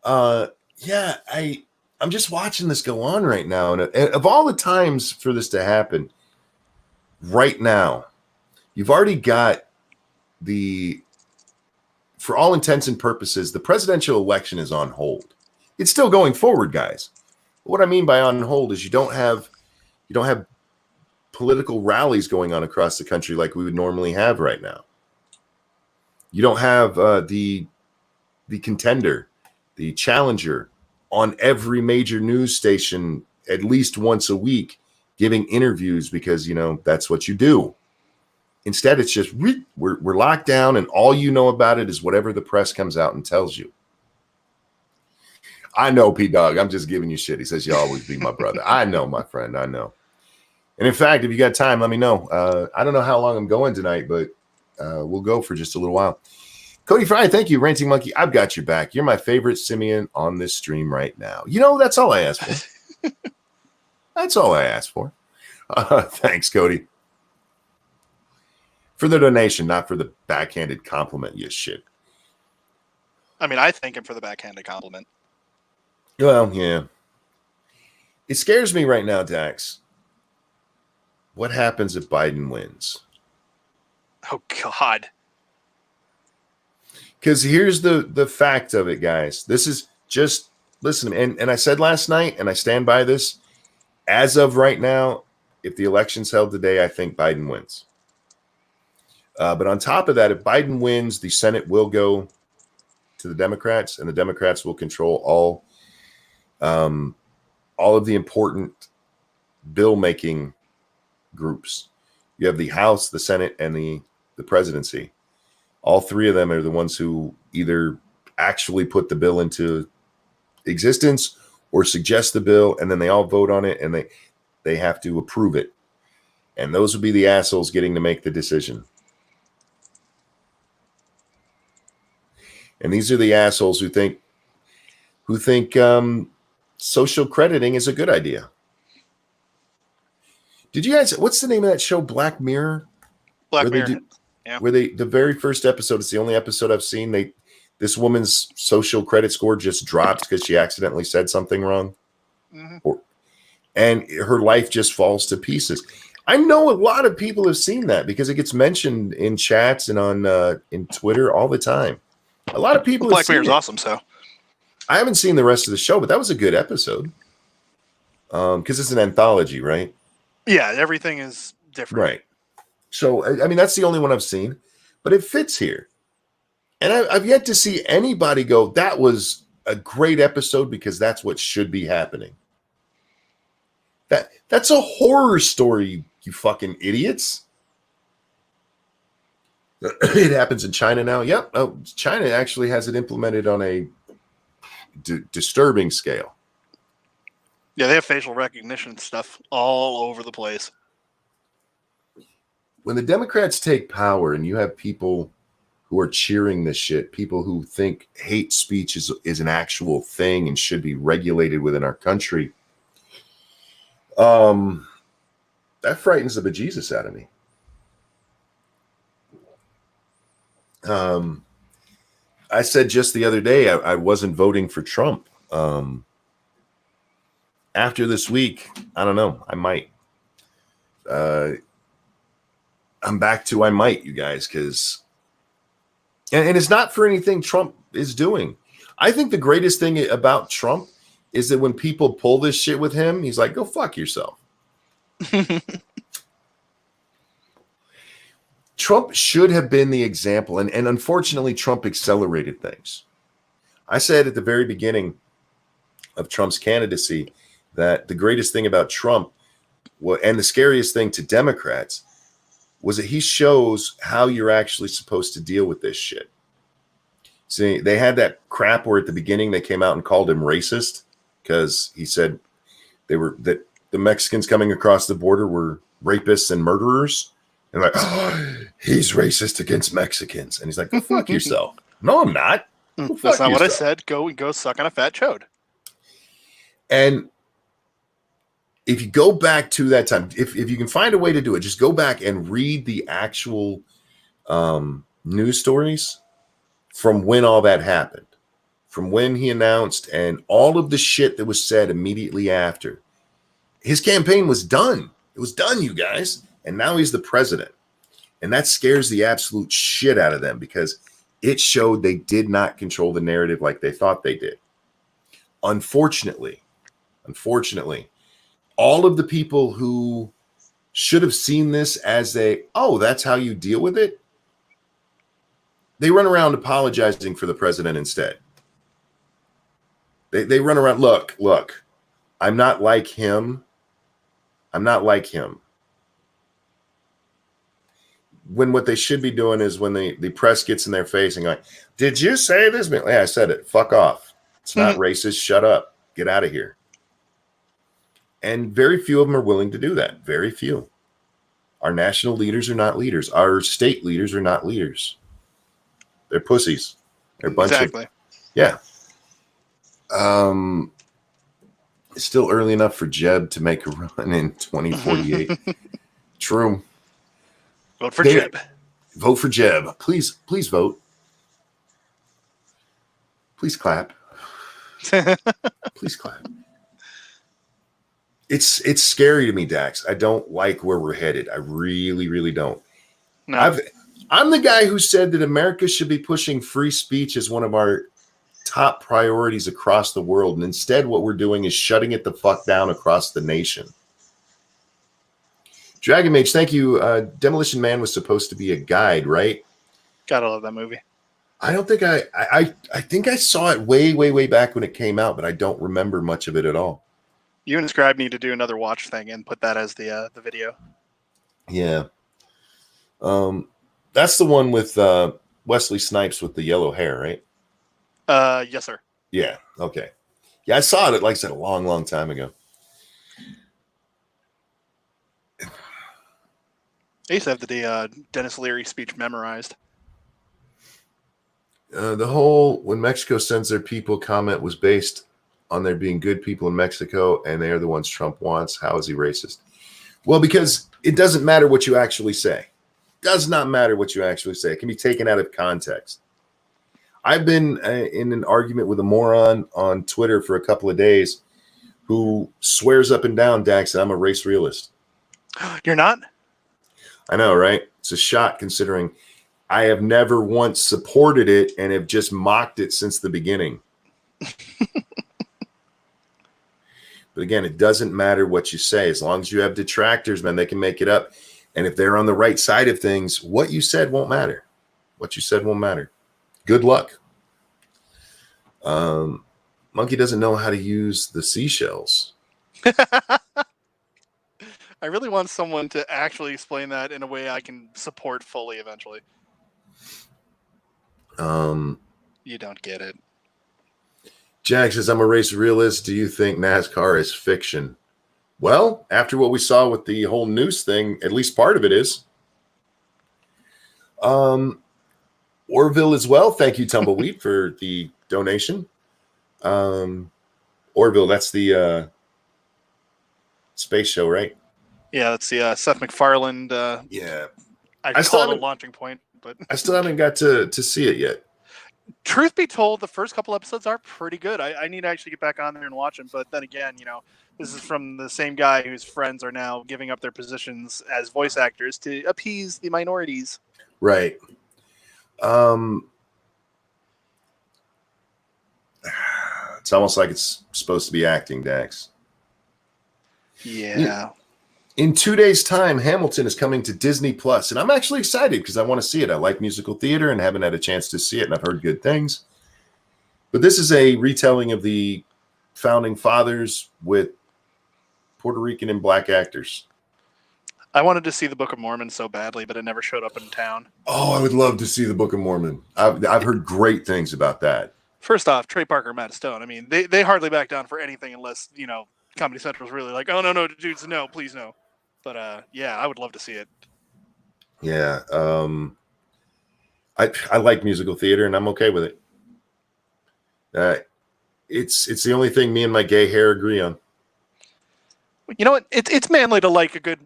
Yeah, I'm just watching this go on right now. And of all the times for this to happen, right now, you've already got for all intents and purposes, the presidential election is on hold. It's still going forward, guys. What I mean by on hold is you don't have political rallies going on across the country like we would normally have right now. You don't have the contender, the challenger on every major news station at least once a week giving interviews because, you know, that's what you do. Instead, it's just we're locked down and all you know about it is whatever the press comes out and tells you. I know, P-Dog. I'm just giving you shit. He says you'll always be my brother. I know, my friend. I know. And in fact, if you got time, let me know. I don't know how long I'm going tonight, but we'll go for just a little while. Cody Fry, thank you. Ranting Monkey, I've got your back. You're my favorite simian on this stream right now. You know, that's all I asked for. That's all I asked for. Thanks, Cody. For the donation, not for the backhanded compliment, you shit. I mean, I thank him for the backhanded compliment. Well, yeah. It scares me right now, Dax. What happens if Biden wins? Oh, God. Because here's the fact of it, guys. This is just, listen, and I said last night, and I stand by this, as of right now, if the election's held today, I think Biden wins. But on top of that, if Biden wins, the Senate will go to the Democrats, and the Democrats will control all of the important bill-making groups. You have the House, the Senate, and the presidency. All three of them are the ones who either actually put the bill into existence or suggest the bill, and then they all vote on it, and they have to approve it. And those would be the assholes getting to make the decision. And these are the assholes who think social crediting is a good idea. Did you guys? What's the name of that show? Black Mirror. Black Mirror. Yeah. Where the very first episode, it's the only episode I've seen. This woman's social credit score just dropped because she accidentally said something wrong, and her life just falls to pieces. I know a lot of people have seen that because it gets mentioned in chats and on in Twitter all the time. A lot of people. Black Mirror is awesome. So I haven't seen the rest of the show, but that was a good episode. because it's an anthology, right? Yeah, everything is different. Right. So, I mean, that's the only one I've seen, but it fits here. And I've yet to see anybody go, that was a great episode because that's what should be happening. That's a horror story, you fucking idiots. It happens in China now. Yep. Oh, China actually has it implemented on a disturbing scale. Yeah, they have facial recognition stuff all over the place. When the Democrats take power and you have people who are cheering this shit, people who think hate speech is an actual thing and should be regulated within our country, that frightens the bejesus out of me. I said just the other day I wasn't voting for Trump. After this week, I don't know. I might. I'm back to I might, you guys, because and it's not for anything Trump is doing. I think the greatest thing about Trump is that when people pull this shit with him, he's like, go fuck yourself. Trump should have been the example, and unfortunately, Trump accelerated things. I said at the very beginning of Trump's candidacy that the greatest thing about Trump, and the scariest thing to Democrats, was that he shows how you're actually supposed to deal with this shit. See, they had that crap where at the beginning they came out and called him racist because he said that the Mexicans coming across the border were rapists and murderers. And like, oh, he's racist against Mexicans. And he's like, go fuck yourself. No, I'm not. That's not what I said. Go suck on a fat chode. And if you go back to that time, if you can find a way to do it, just go back and read the actual news stories from when all that happened, from when he announced and all of the shit that was said immediately after. His campaign was done. It was done, you guys. And now he's the president. And that scares the absolute shit out of them because it showed they did not control the narrative like they thought they did. Unfortunately, all of the people who should have seen this as that's how you deal with it, they run around apologizing for the president instead. They run around, look, I'm not like him. When what they should be doing is when the press gets in their face and going, did you say this? Yeah, I said it. Fuck off. It's not racist. Shut up. Get out of here. And very few of them are willing to do that. Very few. Our national leaders are not leaders. Our state leaders are not leaders. They're pussies. They're a bunch of... Yeah. It's still early enough for Jeb to make a run in 2048. True. Vote for Jeb. Vote for Jeb. Please vote. Please clap. Please clap. It's scary to me, Dax. I don't like where we're headed. I really, really don't. No. I'm the guy who said that America should be pushing free speech as one of our top priorities across the world. And instead, what we're doing is shutting it the fuck down across the nation. Dragon Mage, thank you. Demolition Man was supposed to be a guide, right? Gotta love that movie. I don't think I think I saw it way back when it came out, but I don't remember much of it at all. You and Scribe need to do another watch thing and put that as the video. Yeah. That's the one with Wesley Snipes with the yellow hair, right? Yes, sir. Yeah. Okay. Yeah, I saw it, like I said, a long time ago. I used to have the Dennis Leary speech memorized. The whole when Mexico sends their people comment was based on there being good people in Mexico, and they are the ones Trump wants. How is he racist? Well, because it doesn't matter what you actually say. Does not matter what you actually say. It can be taken out of context. I've been in an argument with a moron on Twitter for a couple of days who swears up and down, Dax, that I'm a race realist. You're not? I know, right? It's a shot considering I have never once supported it and have just mocked it since the beginning. But again, it doesn't matter what you say. As long as you have detractors, man, they can make it up. And if they're on the right side of things, what you said won't matter. What you said won't matter. Good luck. Monkey doesn't know how to use the seashells. I really want someone to actually explain that in a way I can support fully eventually. You don't get it. Jack says, I'm a race realist. Do you think NASCAR is fiction? Well, after what we saw with the whole noose thing, at least part of it is. Orville as well. Thank you, Tumbleweed, for the donation. Orville, that's the space show, right? Yeah, that's the Seth MacFarlane. Yeah. I call it a launching point, but I still haven't got to see it yet. Truth be told, the first couple episodes are pretty good. I need to actually get back on there and watch them. But then again, this is from the same guy whose friends are now giving up their positions as voice actors to appease the minorities. Right. It's almost like it's supposed to be acting, Dax. Yeah. In 2 days' time, Hamilton is coming to Disney Plus, and I'm actually excited because I want to see it. I like musical theater and haven't had a chance to see it, and I've heard good things. But this is a retelling of the founding fathers with Puerto Rican and black actors. I wanted to see the Book of Mormon so badly, but it never showed up in town. Oh, I would love to see the Book of Mormon. I've heard great things about that. First off, Trey Parker, Matt Stone. I mean, they hardly back down for anything unless, Comedy Central's really like, oh, no, dudes, no, please, no. But, yeah, I would love to see it. Yeah. I like musical theater, and I'm okay with it. It's the only thing me and my gay hair agree on. You know what? It's manly to like a good,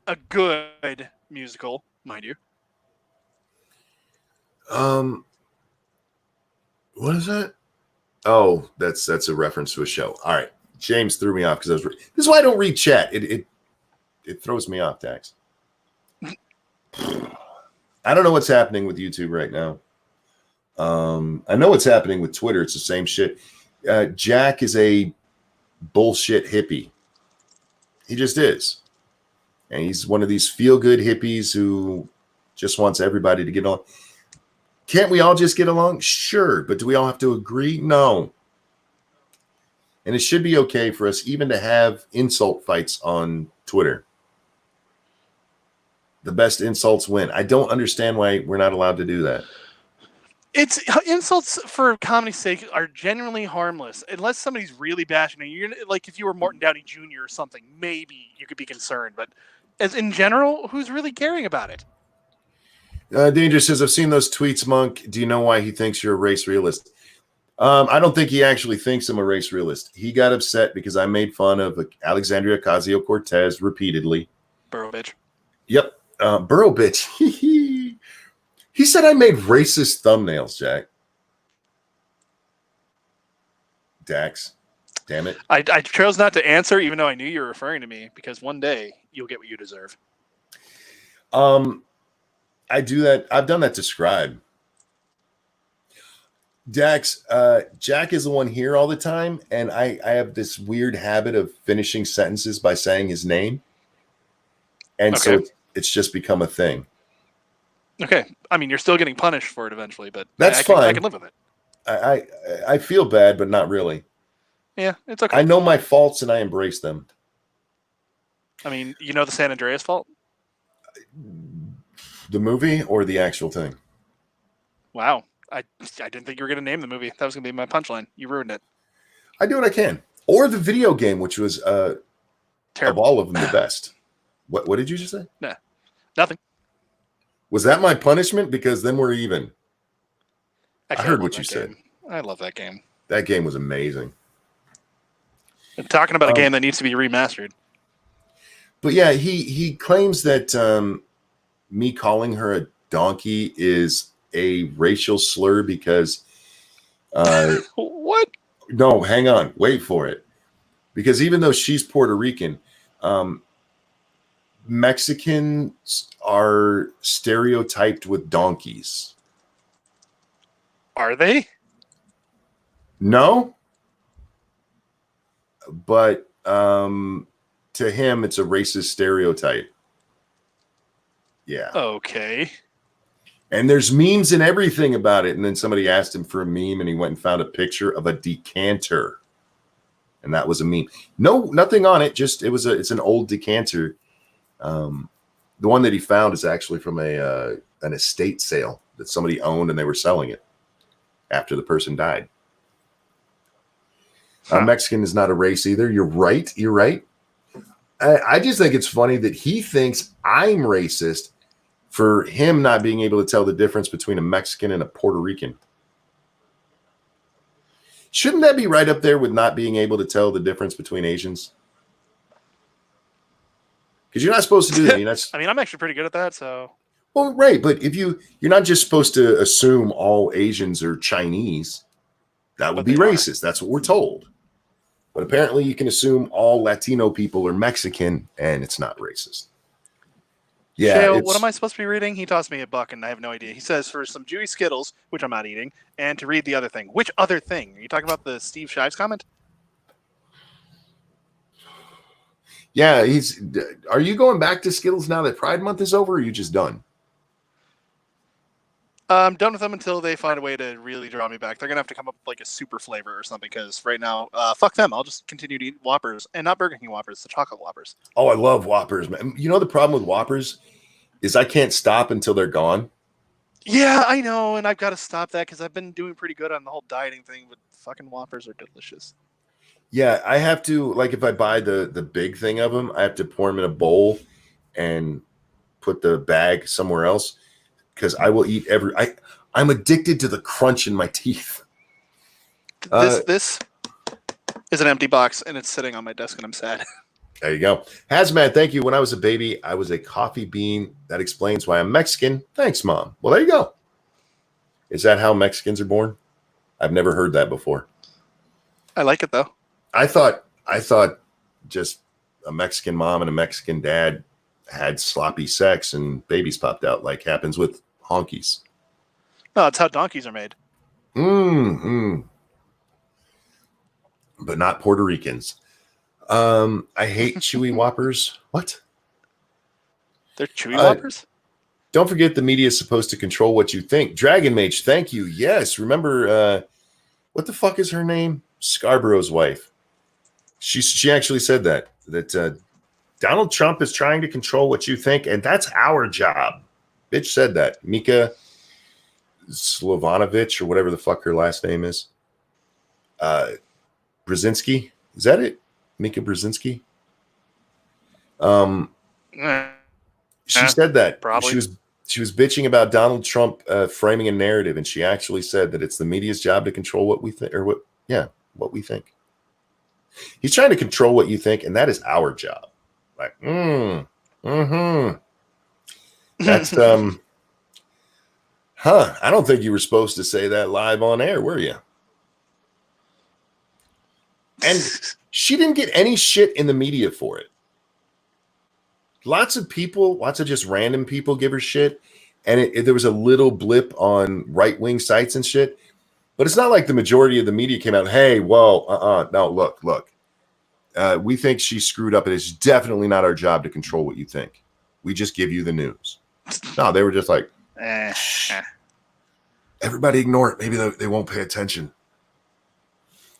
a good musical, mind you. What is that? Oh, that's a reference to a show. All right. James threw me off because this is why I don't read chat. It throws me off, Dax. I don't know what's happening with YouTube right now. I know what's happening with Twitter. It's the same shit. Jack is a bullshit hippie. He just is. And he's one of these feel-good hippies who just wants everybody to get along. Can't we all just get along? Sure. But do we all have to agree? No. And it should be okay for us even to have insult fights on Twitter. The best insults win. I don't understand why we're not allowed to do that. It's insults for comedy's sake are genuinely harmless unless somebody's really bashing you. You're like if you were Morton Downey Jr. or something, maybe you could be concerned. But as in general, who's really caring about it? Danger says, I've seen those tweets, Monk. Do you know why he thinks you're a race realist? I don't think he actually thinks I'm a race realist. He got upset because I made fun of Alexandria Ocasio-Cortez repeatedly. Burrow bitch. Yep. Burrow bitch. He said I made racist thumbnails, Jack. Dax. Damn it. I chose not to answer even though I knew you were referring to me because one day you'll get what you deserve. I do that. I've done that to Scribe. Dax, Jack is the one here all the time, and I have this weird habit of finishing sentences by saying his name. And so it's just become a thing. Okay. I mean, you're still getting punished for it eventually, but that's fine. I can live with it. I feel bad, but not really. Yeah, it's okay. I know my faults and I embrace them. I mean, you know the San Andreas fault? The movie or the actual thing? Wow. I didn't think you were going to name the movie. That was going to be my punchline. You ruined it. I do what I can. Or the video game, which was terrible. Of all of them, the best. What did you just say? Nah, nothing. Was that my punishment? Because then we're even. I heard what you said. I love that game. That game was amazing. I'm talking about a game that needs to be remastered. But yeah, he claims that me calling her a donkey is a racial slur because what? No, hang on, wait for it. Because even though she's Puerto Rican, Mexicans are stereotyped with donkeys. Are they? No. But To him, it's a racist stereotype. Yeah. Okay. And there's memes and everything about it. And then somebody asked him for a meme, and he went and found a picture of a decanter, and that was a meme. No, nothing on it. Just it's an old decanter. The one that he found is actually from an estate sale that somebody owned, and they were selling it after the person died. Mexican is not a race either. You're right. You're right. I just think it's funny that he thinks I'm racist for him not being able to tell the difference between a Mexican and a Puerto Rican. Shouldn't that be right up there with not being able to tell the difference between Asians? Because you're not supposed to do that. I mean, I'm actually pretty good at that, so. Well, right, but if you're not just supposed to assume all Asians are Chinese. That would be racist. That's what we're told. But apparently you can assume all Latino people are Mexican, and it's not racist. Yeah. Shale, what am I supposed to be reading? He tossed me a buck, and I have no idea. He says for some Chewy Skittles, which I'm not eating, and to read the other thing. Which other thing? Are you talking about the Steve Shives comment? Yeah, are you going back to Skittles now that Pride Month is over, or are you just done? I'm done with them until they find a way to really draw me back. They're going to have to come up with like a super flavor or something, because right now, fuck them. I'll just continue to eat Whoppers, and not Burger King Whoppers, the chocolate Whoppers. Oh, I love Whoppers, man. You know the problem with Whoppers is I can't stop until they're gone. Yeah, I know, and I've got to stop that because I've been doing pretty good on the whole dieting thing, but fucking Whoppers are delicious. Yeah, I have to, like, if I buy the big thing of them, I have to pour them in a bowl and put the bag somewhere else, because I will eat I'm addicted to the crunch in my teeth. This is an empty box, and it's sitting on my desk, and I'm sad. There you go. Hazmat, thank you. When I was a baby, I was a coffee bean. That explains why I'm Mexican. Thanks, Mom. Well, there you go. Is that how Mexicans are born? I've never heard that before. I like it, though. I thought just a Mexican mom and a Mexican dad had sloppy sex and babies popped out, like happens with honkies. No, it's how donkeys are made. But not Puerto Ricans. I hate chewy Whoppers. What? They're chewy Whoppers? Don't forget the media is supposed to control what you think. Dragon Mage, thank you. Yes, remember, what the fuck is her name? Scarborough's wife. She actually said that Donald Trump is trying to control what you think, and that's our job. Bitch said that. Mika Slovanovich, or whatever the fuck her last name is. Brzezinski. Is that it? Mika Brzezinski? She said that. Probably. She was bitching about Donald Trump framing a narrative, and she actually said that it's the media's job to control what we think, or what we think. He's trying to control what you think, and that is our job. Like, That's I don't think you were supposed to say that live on air, were you? And she didn't get any shit in the media for it. Lots of just random people give her shit, and there was a little blip on right-wing sites and shit. But it's not like the majority of the media came out, hey, whoa, no, look. We think she screwed up, and it's definitely not our job to control what you think. We just give you the news. No, they were just like, everybody ignore it. Maybe they won't pay attention.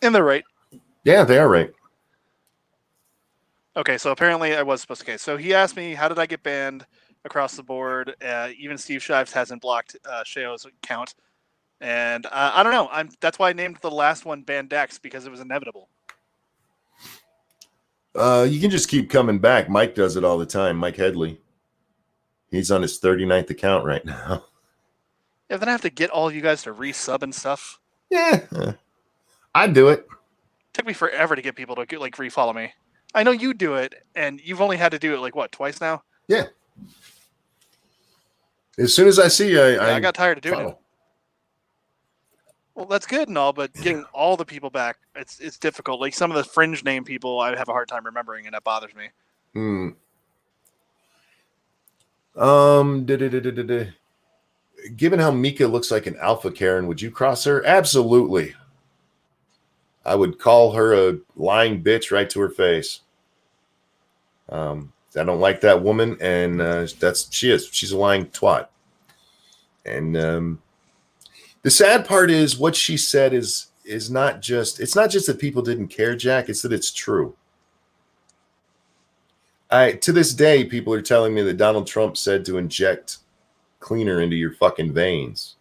And they're right. Yeah, they are right. Okay, so apparently I was supposed to. Okay, so he asked me, how did I get banned across the board? Even Steve Shives hasn't blocked Shao's account. And I don't know. That's why I named the last one Bandex, because it was inevitable. You can just keep coming back. Mike does it all the time. Mike Headley. He's on his 39th account right now. Yeah, then I have to get all of you guys to resub and stuff. Yeah, I'd do it. Took me forever to get people to like refollow me. I know you do it, and you've only had to do it like what, twice now? Yeah. As soon as I see you, I got tired of doing it. Well, that's good and all, but getting all the people back, it's difficult. Like some of the fringe name people, I have a hard time remembering, and that bothers me. Given how Mika looks like an alpha Karen, would you cross her? Absolutely. I would call her a lying bitch right to her face. I don't like that woman, and she's a lying twat. And the sad part is what she said is not just, it's not just that people didn't care, Jack, it's that it's true. To this day, people are telling me that Donald Trump said to inject cleaner into your fucking veins.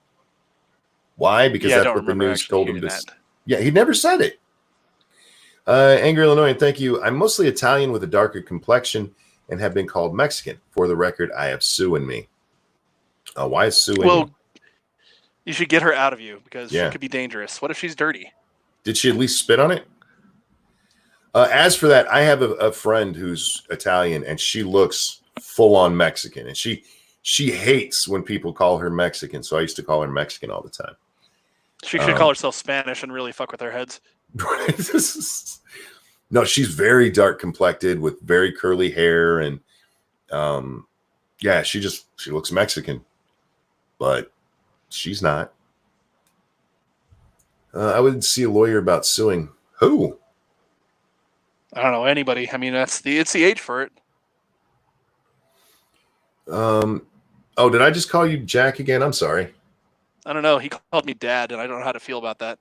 Why? Because that's what the news told him to. Yeah, he never said it. Angry Illinois, thank you. I'm mostly Italian with a darker complexion and have been called Mexican. For the record, I have Sue in me. Why is Sue in you? You should get her out of you because she could be dangerous. What if she's dirty? Did she at least spit on it? As for that, I have a friend who's Italian, and she looks full-on Mexican, and she hates when people call her Mexican, so I used to call her Mexican all the time. She should call herself Spanish and really fuck with their heads. No, she's very dark complected with very curly hair, and she looks Mexican, but she's not. I would see a lawyer about suing. Who? I don't know, anybody. I mean, it's the age for it. Oh, did I just call you Jack again? I'm sorry. I don't know. He called me Dad, and I don't know how to feel about that.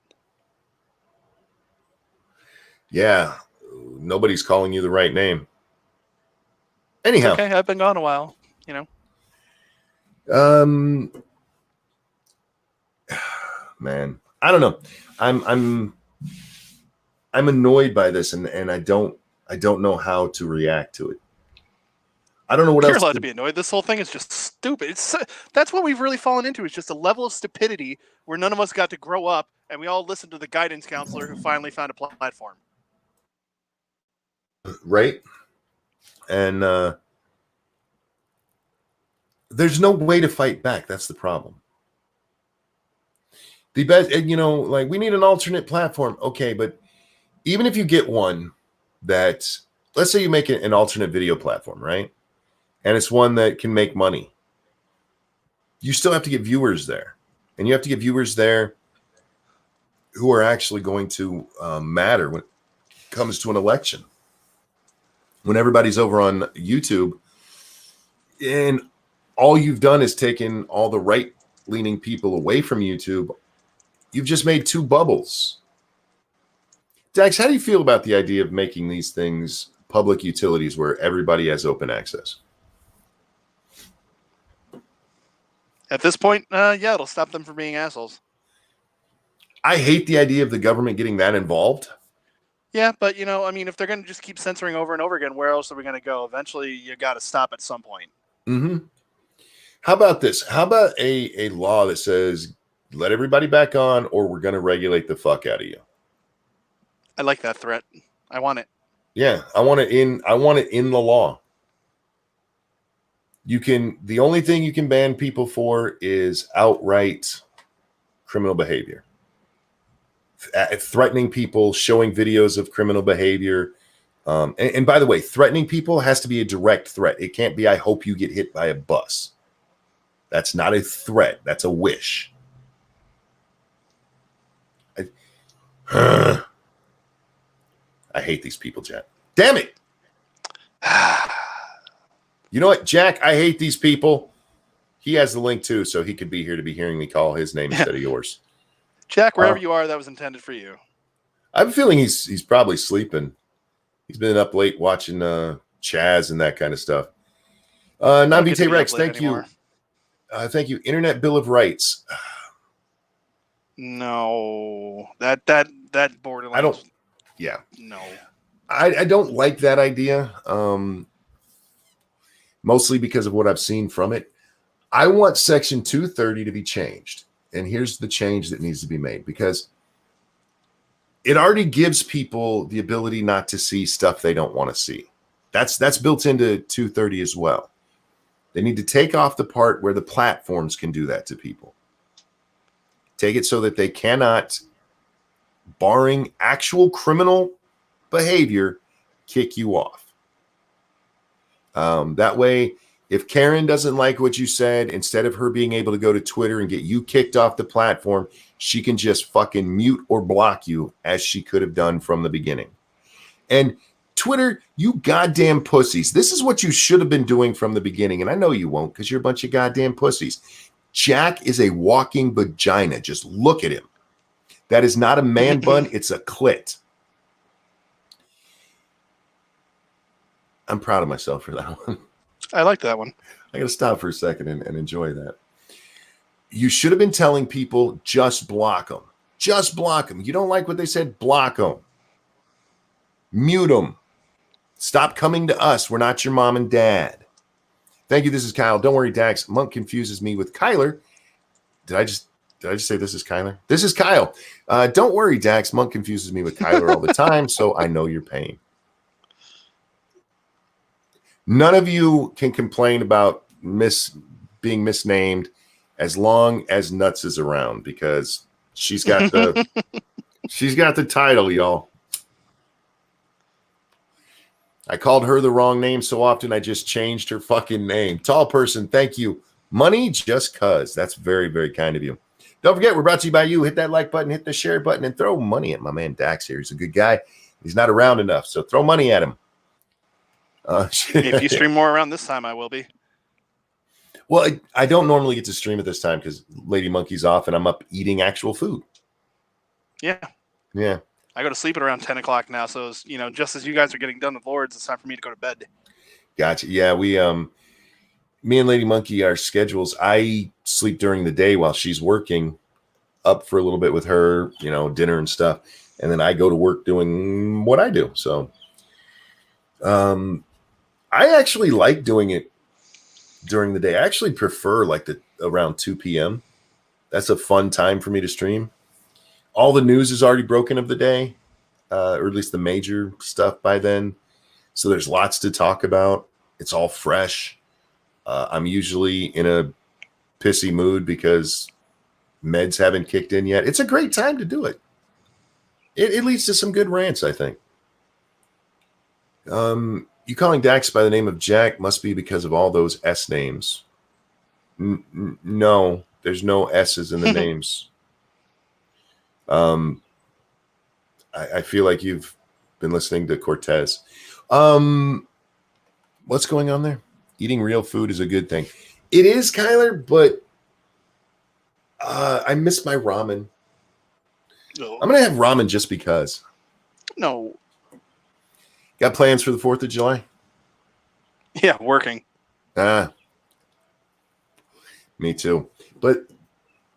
Yeah, nobody's calling you the right name. Anyhow, okay, I've been gone a while. You know. Man, I don't know. I'm annoyed by this, and I don't know how to react to it. I don't know what else. You're allowed to be annoyed. This whole thing is just stupid. That's what we've really fallen into. It's just a level of stupidity where none of us got to grow up, and we all listened to the guidance counselor who finally found a platform. Right? And there's no way to fight back. That's the problem. The best, like, we need an alternate platform. Okay, but even if you get one that, let's say you make an alternate video platform, right? And it's one that can make money. You still have to get viewers there. And you have to get viewers there who are actually going to matter when it comes to an election. When everybody's over on YouTube and all you've done is taken all the right-leaning people away from YouTube, you've just made two bubbles. Dax, how do you feel about the idea of making these things public utilities where everybody has open access? At this point, it'll stop them from being assholes. I hate the idea of the government getting that involved. Yeah, but, if they're going to just keep censoring over and over again, where else are we going to go? Eventually, you got to stop at some point. Mm-hmm. How about this? How about a law that says, let everybody back on, or we're going to regulate the fuck out of you? I like that threat. I want it. Yeah, I want it in the law. The only thing you can ban people for is outright criminal behavior. Threatening people, showing videos of criminal behavior. And by the way, threatening people has to be a direct threat. It can't be, I hope you get hit by a bus. That's not a threat. That's a wish. I hate these people, Jack. Damn it. You know what, Jack? I hate these people. He has the link too, so he could be here to be hearing me call his name instead of yours. Jack, wherever you are, that was intended for you. I have a feeling he's probably sleeping. He's been up late watching Chaz and that kind of stuff. Nabite Rex, thank you. Thank you. Internet Bill of Rights. No, that borderline. I don't. Yeah. No. I don't like that idea. Mostly because of what I've seen from it. I want Section 230 to be changed. And here's the change that needs to be made, because it already gives people the ability not to see stuff they don't want to see. That's built into 230 as well. They need to take off the part where the platforms can do that to people. Take it so that they cannot, barring actual criminal behavior, kick you off. That way, If Karen doesn't like what you said, instead of her being able to go to Twitter and get you kicked off the platform, she can just fucking mute or block you, as she could have done from the beginning. And Twitter, you goddamn pussies. This is what you should have been doing from the beginning. And I know you won't, because you're a bunch of goddamn pussies. Jack is a walking vagina. Just look at him. That is not a man bun. It's a clit. I'm proud of myself for that one. I like that one. I got to stop for a second and enjoy that. You should have been telling people, just block them. Just block them. You don't like what they said? Block them. Mute them. Stop coming to us. We're not your mom and dad. Thank you. This is Kyle. Don't worry, Dax. Monk confuses me with Kyler. Did I just say this is Kyler? This is Kyle. Don't worry, Dax. Monk confuses me with Kyler all the time, so I know your pain. None of you can complain about being misnamed as long as Nuts is around, because she's got the she's got the title, y'all. I called her the wrong name so often I just changed her fucking name. Tall person, thank you. Money just cuz. That's very, very kind of you. Don't forget, we're brought to you by you. Hit that like button, hit the share button, and throw money at my man Dax here. He's a good guy. He's not around enough, so throw money at him. If you stream more around this time, I will be. Well, I don't normally get to stream at this time because Lady Monkey's off and I'm up eating actual food. Yeah. Yeah. I go to sleep at around 10 o'clock now, so it's, just as you guys are getting done with Lords, it's time for me to go to bed. Gotcha. Yeah, we me and Lady Monkey, our schedules, I sleep during the day while she's working, up for a little bit with her, dinner and stuff, and then I go to work doing what I do. So I actually like doing it during the day. I actually prefer around 2 p.m. That's a fun time for me to stream. All the news is already broken of the day, or at least the major stuff by then. So there's lots to talk about. It's all fresh. I'm usually in a pissy mood because meds haven't kicked in yet. It's a great time to do it. It leads to some good rants, I think. You calling Dax by the name of Jack must be because of all those S names. No, there's no S's in the names. I feel like you've been listening to Cortez. What's going on there? Eating real food is a good thing. It is, Kyler, but I miss my ramen. No. I'm going to have ramen just because. No. Got plans for the 4th of July? Yeah, working. Me too. But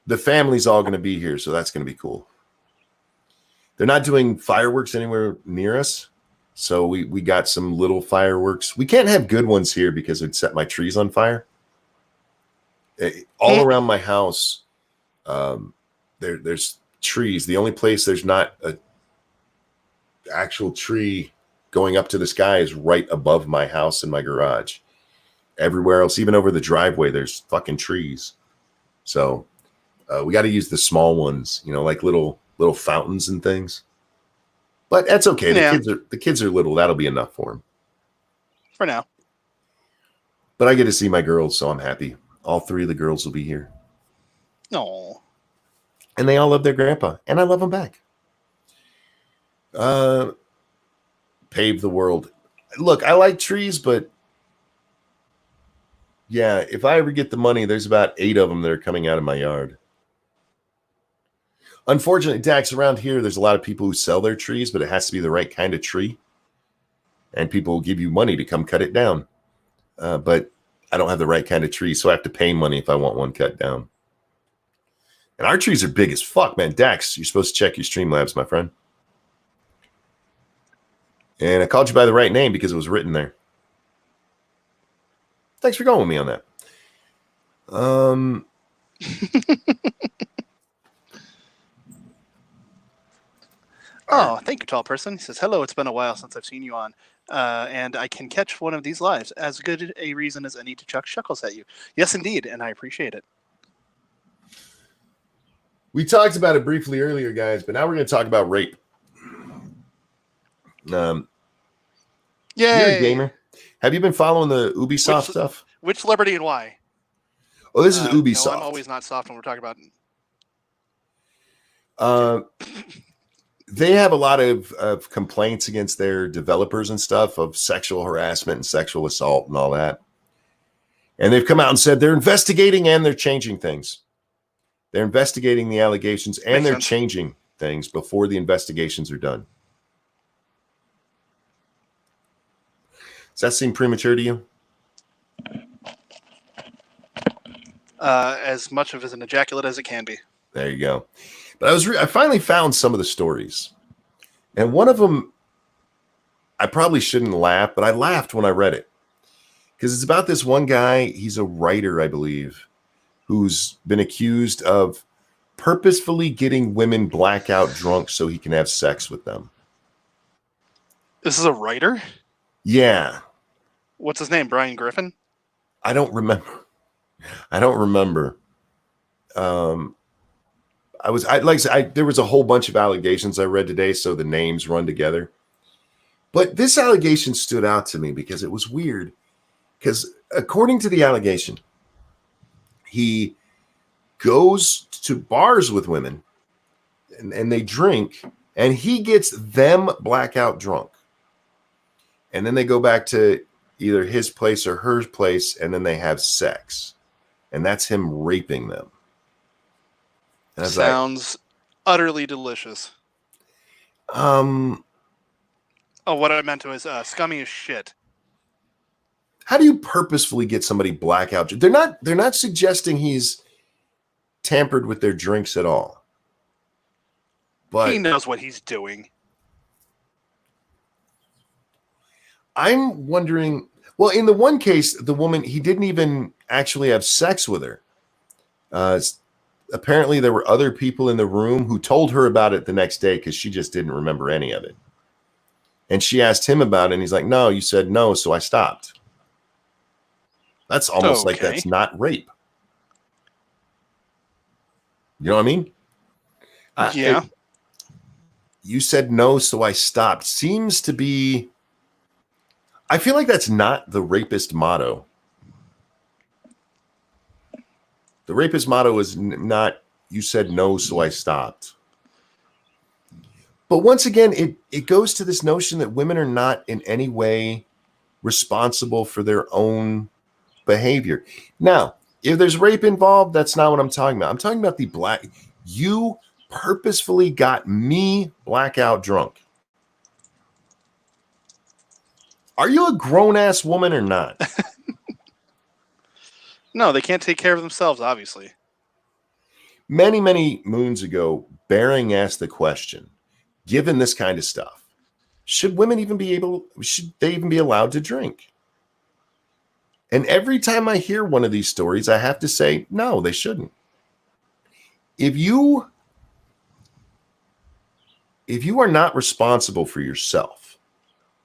the family's all going to be here, so that's going to be cool. They're not doing fireworks anywhere near us, so we got some little fireworks. We can't have good ones here because it'd set my trees on fire. All around my house, there's trees. The only place there's not an actual tree going up to the sky is right above my house and my garage. Everywhere else, even over the driveway, there's fucking trees. So we got to use the small ones, like little fountains and things. But that's okay. The kids are little. That'll be enough for them. For now. But I get to see my girls, so I'm happy. All 3 of the girls will be here. No. And they all love their grandpa, and I love them back. Pave the world. Look, I like trees, but yeah, if I ever get the money, there's about 8 of them that are coming out of my yard. Unfortunately, Dax, around here, there's a lot of people who sell their trees, but it has to be the right kind of tree. And people will give you money to come cut it down. But I don't have the right kind of tree, so I have to pay money if I want one cut down. And our trees are big as fuck, man. Dax, you're supposed to check your Streamlabs, my friend. And I called you by the right name because it was written there. Thanks for going with me on that. Oh, thank you, tall person. He says, hello, it's been a while since I've seen you on. And I can catch one of these lives. As good a reason as any to chuck shuckles at you. Yes, indeed, and I appreciate it. We talked about it briefly earlier, guys, but now we're going to talk about rape. Yay! You're a gamer. Have you been following the Ubisoft stuff? Which celebrity and why? Oh, this is Ubisoft. No, I'm always not soft when we're talking about. They have a lot of complaints against their developers and stuff of sexual harassment and sexual assault and all that. And they've come out and said they're investigating and they're changing things. They're investigating the allegations and they're changing things before the investigations are done. Does that seem premature to you? As much of an ejaculate as it can be. There you go. But I finally found some of the stories. And one of them, I probably shouldn't laugh, but I laughed when I read it. Because it's about this one guy, he's a writer, I believe, who's been accused of purposefully getting women blackout drunk so he can have sex with them. This is a writer? Yeah. What's his name? Brian Griffin? I don't remember. There was a whole bunch of allegations I read today, so the names run together. But this allegation stood out to me because it was weird. Because according to the allegation, he goes to bars with women and they drink and he gets them blackout drunk. And then they go back to either his place or her place and then they have sex. And that's him raping them. And sounds utterly delicious. What I meant to is scummy as shit. How do you purposefully get somebody blackout? They're not suggesting he's tampered with their drinks at all. But he knows what he's doing. I'm wondering, well, in the one case, the woman, he didn't even actually have sex with her. Apparently there were other people in the room who told her about it the next day because she just didn't remember any of it. And she asked him about it and he's like, no, you said no, so I stopped. That's almost like that's not rape. You know what I mean? Yeah. You said no, so I stopped. Seems to be... I feel like that's not the rapist motto. The rapist motto is not, you said no, so I stopped. But once again, it goes to this notion that women are not in any way responsible for their own behavior. Now, if there's rape involved, that's not what I'm talking about. I'm talking about you purposefully got me blackout drunk. Are you a grown-ass woman or not? No, they can't take care of themselves, obviously. Many, many moons ago, Bering asked the question, given this kind of stuff, should they even be allowed to drink? And every time I hear one of these stories, I have to say, no, they shouldn't. If you are not responsible for yourself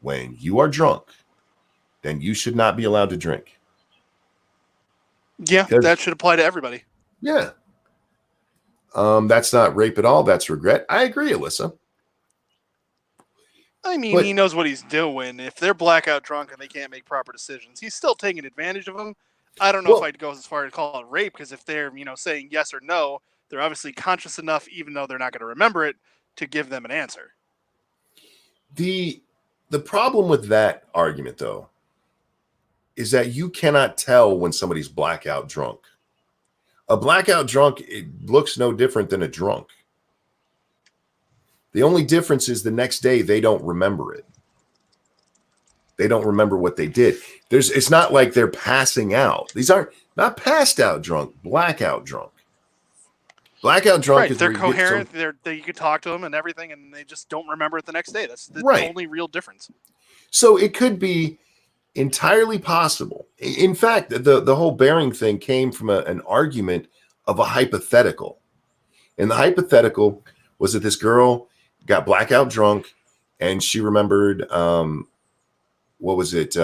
when you are drunk, then you should not be allowed to drink. Yeah, that should apply to everybody. Yeah. That's not rape at all. That's regret. I agree, Alyssa. I mean, he knows what he's doing. If they're blackout drunk and they can't make proper decisions, he's still taking advantage of them. I don't know if I'd go as far to call it rape, because if they're, saying yes or no, they're obviously conscious enough, even though they're not going to remember it, to give them an answer. The problem with that argument, though, is that you cannot tell when somebody's blackout drunk. A blackout drunk, it looks no different than a drunk. The only difference is the next day they don't remember it. They don't remember what they did. It's not like they're passing out. These aren't not passed out drunk, blackout drunk. Blackout drunk is they're coherent. You could talk to them and everything, and they just don't remember it the next day. That's the only real difference. So it could be entirely possible. In fact, the whole Bering thing came from an argument of a hypothetical. And the hypothetical was that this girl got blackout drunk and she remembered, what was it?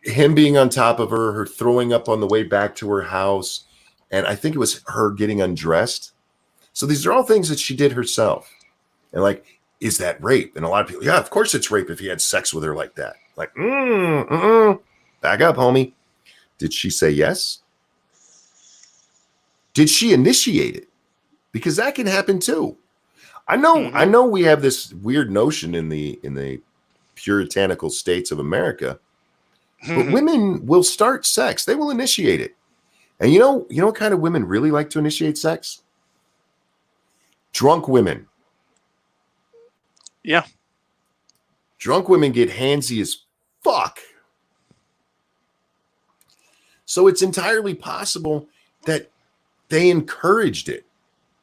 Him being on top of her throwing up on the way back to her house. And I think it was her getting undressed. So these are all things that she did herself. And like, is that rape? And a lot of people, yeah, of course it's rape if he had sex with her like that. Like, Back up, homie. Did she say yes? Did she initiate it? Because that can happen too. I know we have this weird notion in the puritanical states of America, but women will start sex. They will initiate it. And you know what kind of women really like to initiate sex? Drunk women. Yeah. Drunk women get handsy as fuck. So it's entirely possible that they encouraged it,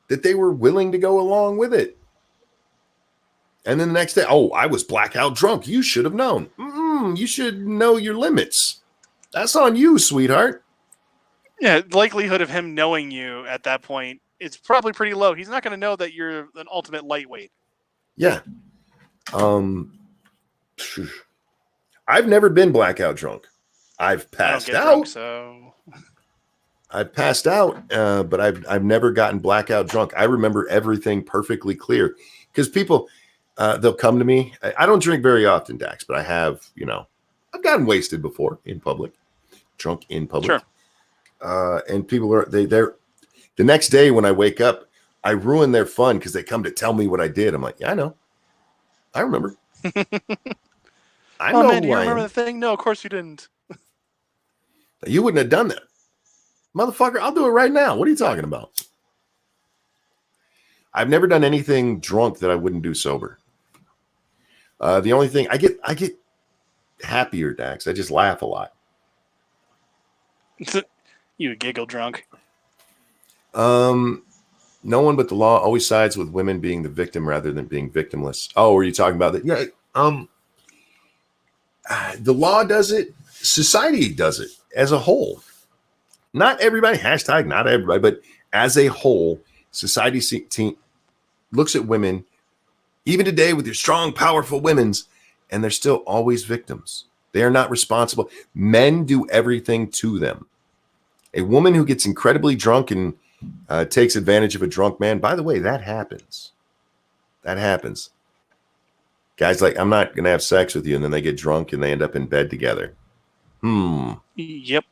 that they were willing to go along with it. And then the next day, oh, I was blackout drunk. You should have known. You should know your limits. That's on you, sweetheart. Yeah, the likelihood of him knowing you at that point is probably pretty low. He's not going to know that you're an ultimate lightweight. Yeah. I've never been blackout drunk. I've passed out. Drunk, so I've passed out, but I've never gotten blackout drunk. I remember everything perfectly clear because people, they'll come to me. I don't drink very often, Dax, but I have, I've gotten wasted before in public, drunk in public. Sure. And people they're the next day when I wake up, I ruin their fun because they come to tell me what I did. I'm like, yeah, I know. I remember. I know. Man, do you remember the thing? No, of course you didn't. You wouldn't have done that. Motherfucker, I'll do it right now. What are you talking about? I've never done anything drunk that I wouldn't do sober. The only thing I get happier, Dax. I just laugh a lot. You giggle drunk. No one but the law always sides with women being the victim rather than being victimless. Oh, were you talking about that? Yeah. The law does it. Society does it as a whole. Not everybody, hashtag not everybody, but as a whole, society looks at women, even today with your strong, powerful women's, and they're still always victims. They are not responsible. Men do everything to them. A woman who gets incredibly drunk and takes advantage of a drunk man, by the way, that happens. That happens. Guys like, I'm not going to have sex with you, and then they get drunk and they end up in bed together. Yep.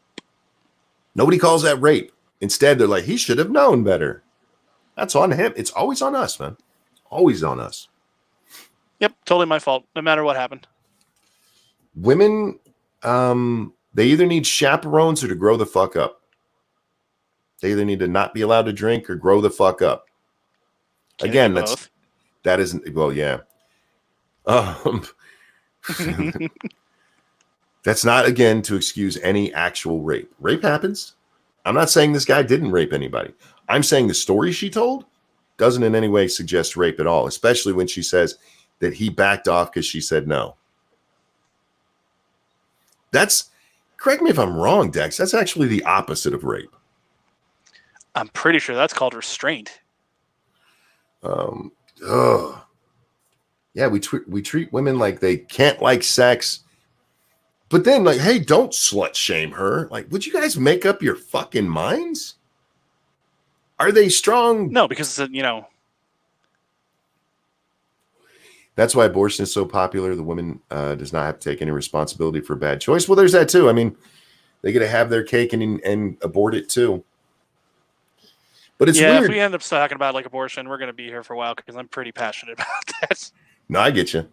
Nobody calls that rape. Instead, they're like, he should have known better. That's on him. It's always on us, man. Always on us. Yep, totally my fault, no matter what happened. Women, they either need chaperones or to grow the fuck up. They either need to not be allowed to drink or grow the fuck up. Again, that isn't, well, yeah. That's not, again, to excuse any actual rape. Rape happens. I'm not saying this guy didn't rape anybody. I'm saying the story she told doesn't in any way suggest rape at all, especially when she says that he backed off because she said no. Correct me if I'm wrong, Dex, that's actually the opposite of rape. I'm pretty sure that's called restraint. Yeah, we treat women like they can't like sex. But then, like, hey, don't slut shame her. Like, would you guys make up your fucking minds? Are they strong? No, because, That's why abortion is so popular. The woman does not have to take any responsibility for a bad choice. Well, there's that too. I mean, they get to have their cake and abort it too. But it's weird. If we end up talking about like abortion, we're going to be here for a while because I'm pretty passionate about that. No, I get you.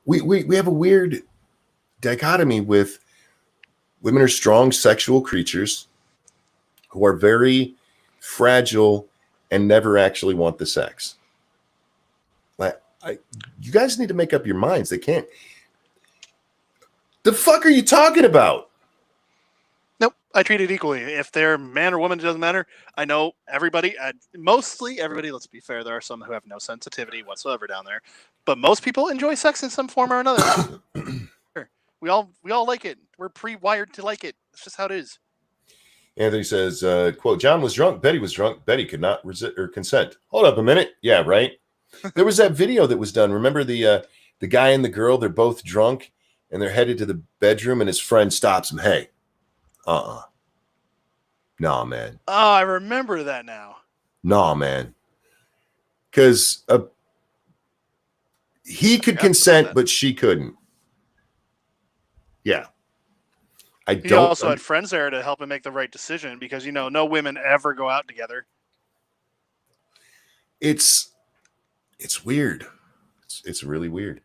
We have a weird dichotomy with women are strong sexual creatures who are very fragile and never actually want the sex. You guys need to make up your minds. They can't. The fuck are you talking about? Nope, I treat it equally. If they're man or woman, it doesn't matter. I know everybody, mostly everybody, let's be fair, there are some who have no sensitivity whatsoever down there, but most people enjoy sex in some form or another. We all like it. We're pre-wired to like it. It's just how it is. Anthony says, quote, John was drunk. Betty was drunk. Betty could not resist or consent. Hold up a minute. Yeah, right. There was that video that was done. Remember the guy and the girl, they're both drunk and they're headed to the bedroom and his friend stops him. Hey, nah, man. Oh, I remember that now. Nah, man. Because he could consent, but she couldn't. Yeah. I He don't. also had friends there to help him make the right decision because, no women ever go out together. It's weird. It's really weird.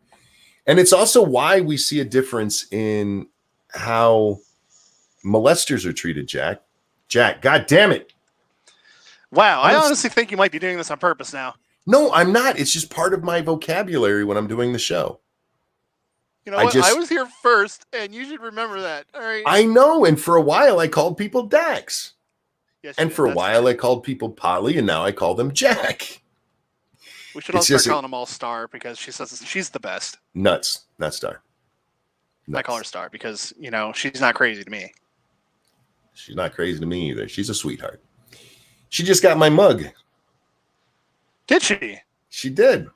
And it's also why we see a difference in how molesters are treated, Jack. Jack, God damn it. Wow, I honestly think you might be doing this on purpose now. No, I'm not. It's just part of my vocabulary when I'm doing the show. You know what? I was here first, and you should remember that. All right. I know. And for a while, I called people Dax. Yes, and for a while, I called people Polly, and now I call them Jack. We should also start calling them all Star because she says she's the best. Nuts, not Star. Nuts. I call her Star because, she's not crazy to me. She's not crazy to me either. She's a sweetheart. She just got my mug. Did she? She did.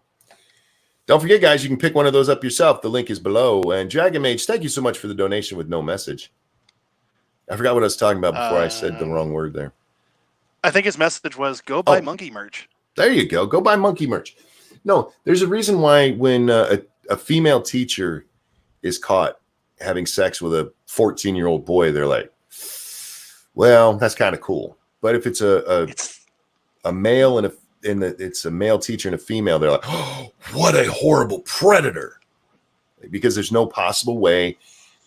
Don't forget, guys, you can pick one of those up yourself. The link is below. And Dragon Mage, thank you so much for the donation with no message. I forgot what I was talking about before I said the wrong word there. I think his message was go buy monkey merch. There you go. Go buy monkey merch. No, there's a reason why when a female teacher is caught having sex with a 14-year-old boy, they're like, well, that's kind of cool. But if it's a male and it's a male teacher and a female, they're like, oh, what a horrible predator. Because there's no possible way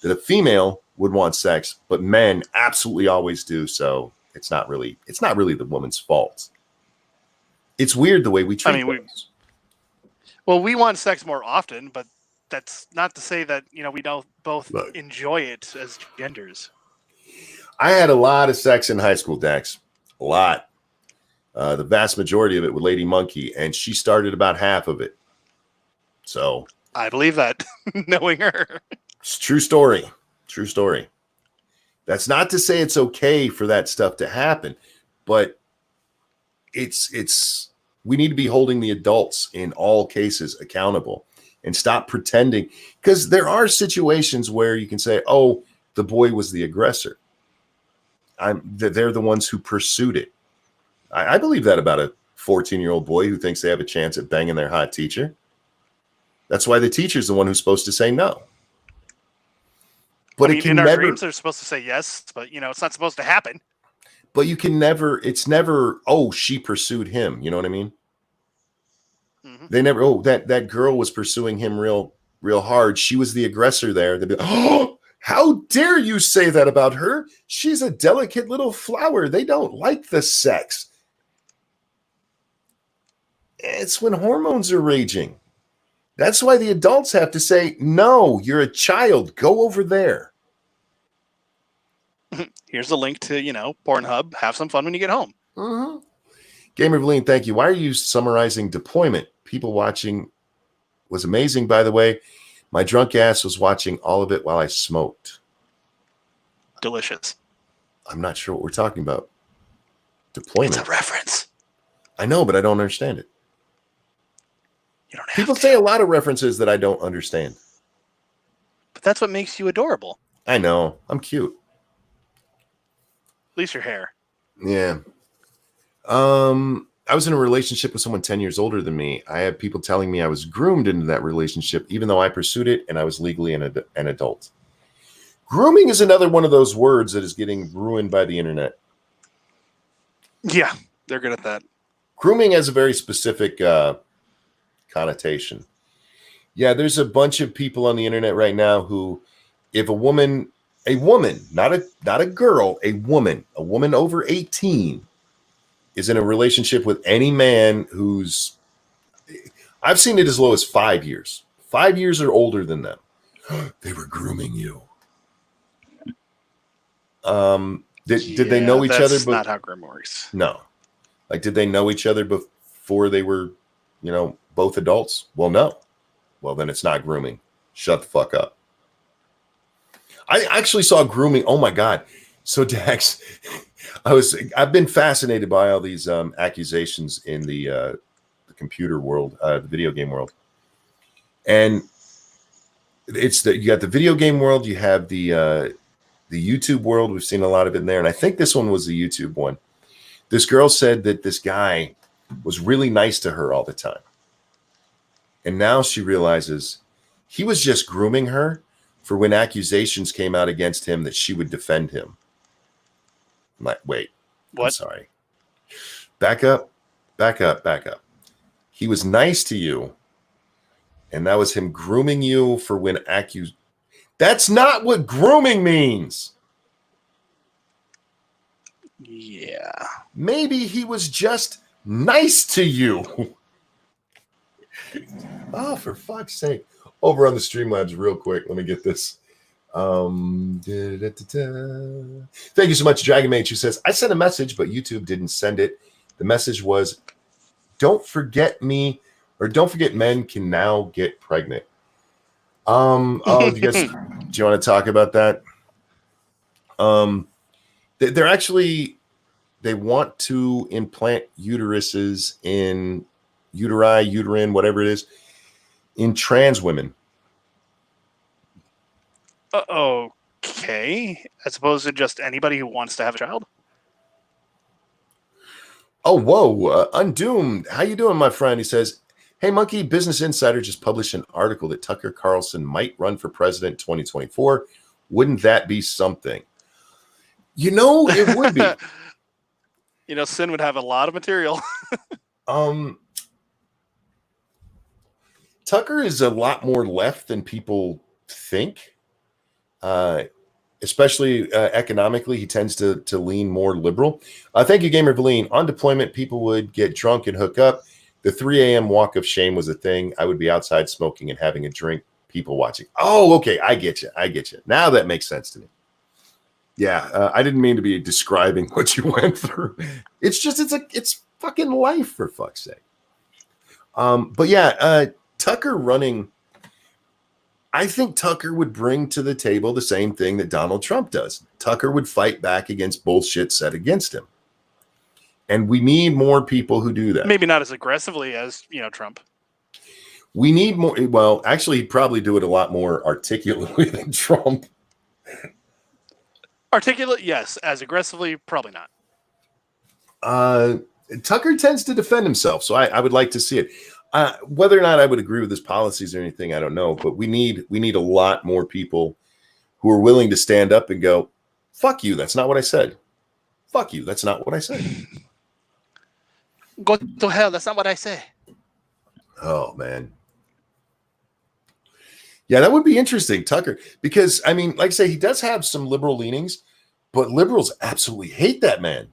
that a female would want sex, but men absolutely always do. So it's not really the woman's fault. It's weird the way we treat things. We want sex more often, but that's not to say that, we don't both enjoy it as genders. I had a lot of sex in high school, Dax. A lot. The vast majority of it with Lady Monkey, and she started about half of it. So I believe that, knowing her. It's true story. True story. That's not to say it's okay for that stuff to happen, but we need to be holding the adults in all cases accountable and stop pretending, because there are situations where you can say, oh, the boy was the aggressor. They're the ones who pursued it. I believe that about a 14-year-old boy who thinks they have a chance at banging their hot teacher. That's why the teacher's the one who's supposed to say no. But in our dreams, they're supposed to say yes, but it's not supposed to happen. But you can never. It's never. Oh, she pursued him. You know what I mean? Mm-hmm. They never. Oh, that girl was pursuing him real hard. She was the aggressor there. They'd be like, oh, how dare you say that about her? She's a delicate little flower. They don't like the sex. It's when hormones are raging. That's why the adults have to say, no, you're a child. Go over there. Here's the link to, Pornhub. Have some fun when you get home. Mm-hmm. Gamer Valine, thank you. Why are you summarizing deployment? People watching was amazing, by the way. My drunk ass was watching all of it while I smoked. Delicious. I'm not sure what we're talking about. Deployment. It's a reference. I know, but I don't understand it. You don't have People to. say a lot of references that I don't understand. But that's what makes you adorable. I know. I'm cute. At least your hair. Yeah. I was in a relationship with someone 10 years older than me. I had people telling me I was groomed into that relationship, even though I pursued it and I was legally an adult. Grooming is another one of those words that is getting ruined by the internet. Yeah, they're good at that. Grooming has a very specific connotation. Yeah, there's a bunch of people on the internet right now who, if a woman, not a girl, a woman over 18 is in a relationship with any man who's, I've seen it as low as 5 years. 5 years or older than them. They were grooming you. Did they know each other? That's not how grooming works. No. Like, did they know each other before they were, both adults? Well, no. Well, then it's not grooming. Shut the fuck up. I actually saw grooming. Oh my God. So Dax, I've been fascinated by all these accusations in the computer world, the video game world. And you got the video game world, you have the YouTube world. We've seen a lot of it in there. And I think this one was the YouTube one. This girl said that this guy was really nice to her all the time. And now she realizes he was just grooming her for when accusations came out against him that she would defend him. I'm like, wait, what? I'm sorry. Back up. He was nice to you, and that was him grooming you for when That's not what grooming means. Yeah. Maybe he was just nice to you. Oh, for fuck's sake. Over on the Streamlabs real quick. Let me get this. Thank you so much, Dragon Mage, who says, I sent a message, but YouTube didn't send it. The message was, don't forget me, or don't forget men can now get pregnant. Do you want to talk about that? They're actually, they want to implant uteruses in uterine, whatever it is, in trans women. Okay. As opposed to just anybody who wants to have a child? Oh, whoa. Undoomed. How you doing, my friend? He says, hey, Monkey, Business Insider just published an article that Tucker Carlson might run for president in 2024. Wouldn't that be something? You know, it would be. You know, Sin would have a lot of material. Tucker is a lot more left than people think. Especially economically, he tends to lean more liberal. Thank you, Gamer Valine. On deployment, people would get drunk and hook up. The 3 a.m. walk of shame was a thing. I would be outside smoking and having a drink, people watching. Oh, okay. I get you. Now that makes sense to me. Yeah, I didn't mean to be describing what you went through. It's just, it's fucking life, for fuck's sake. But yeah, Tucker running, I think Tucker would bring to the table the same thing that Donald Trump does. Tucker would fight back against bullshit set against him. And we need more people who do that. Maybe not as aggressively as, Trump. We need more. Well, actually, he'd probably do it a lot more articulately than Trump. Articulate, yes. As aggressively, probably not. Tucker tends to defend himself, so I would like to see it. Whether or not I would agree with his policies or anything, I don't know. But we need a lot more people who are willing to stand up and go, "Fuck you! That's not what I said. Fuck you! That's not what I said." Go to hell! That's not what I say. Oh man. Yeah, that would be interesting, Tucker, because I mean, like I say, he does have some liberal leanings, but liberals absolutely hate that man.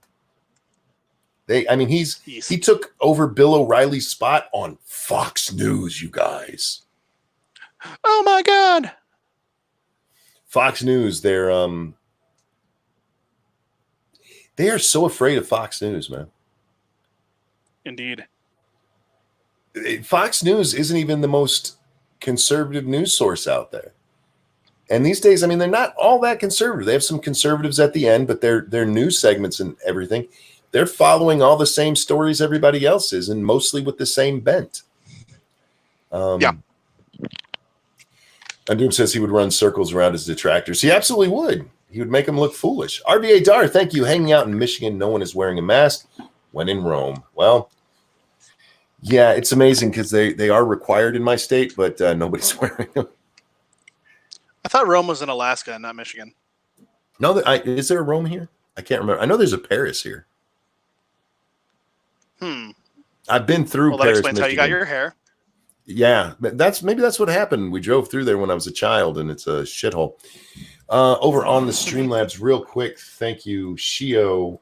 He took over Bill O'Reilly's spot on Fox News, you guys. Oh my God. Fox News, they are so afraid of Fox News, man. Indeed. Fox News isn't even the most conservative news source out there. And these days, I mean, they're not all that conservative. They have some conservatives at the end, but their news segments and everything, they're following all the same stories everybody else is, and mostly with the same bent. Yeah. Andoom says he would run circles around his detractors. He absolutely would. He would make them look foolish. RBA Dar, thank you. Hanging out in Michigan, no one is wearing a mask when in Rome. Well, yeah, it's amazing because they are required in my state, but nobody's wearing them. I thought Rome was in Alaska and not Michigan. No, is there a Rome here? I can't remember. I know there's a Paris here. I've been through Paris, that explains Michigan. how you got your hair. Yeah, maybe that's what happened. We drove through there when I was a child, and it's a shithole. Over on the Streamlabs, real quick. Thank you, Shio.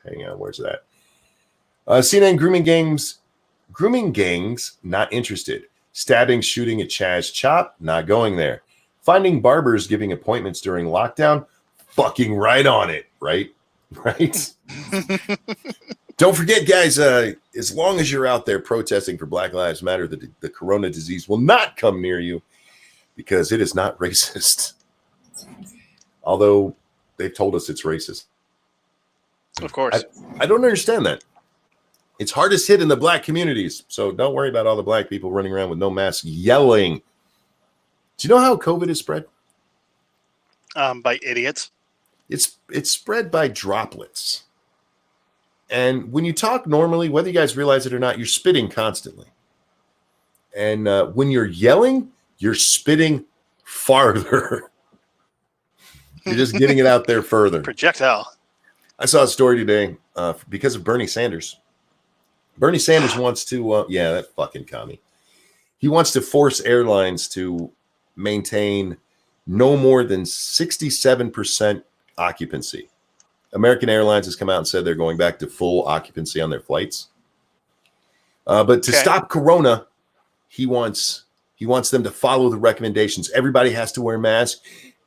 Hang on, where's that? CNN grooming gangs, not interested. Stabbing, shooting at Chaz Chop, not going there. Finding barbers giving appointments during lockdown, fucking right on it, right? Right? Don't forget, guys, as long as you're out there protesting for Black Lives Matter, the corona disease will not come near you because it is not racist. Although they've told us it's racist. Of course. I don't understand that. It's hardest hit in the black communities, so don't worry about all the black people running around with no mask yelling. Do you know how COVID is spread? By idiots. It's spread by droplets. And when you talk normally, whether you guys realize it or not, you're spitting constantly. And when you're yelling, you're spitting farther. You're just getting it out there further. Projectile. I saw a story today because of Bernie Sanders. Bernie Sanders wants to, that fucking commie. He wants to force airlines to maintain no more than 67% occupancy. American Airlines has come out and said they're going back to full occupancy on their flights. But to stop Corona, he wants them to follow the recommendations. Everybody has to wear masks.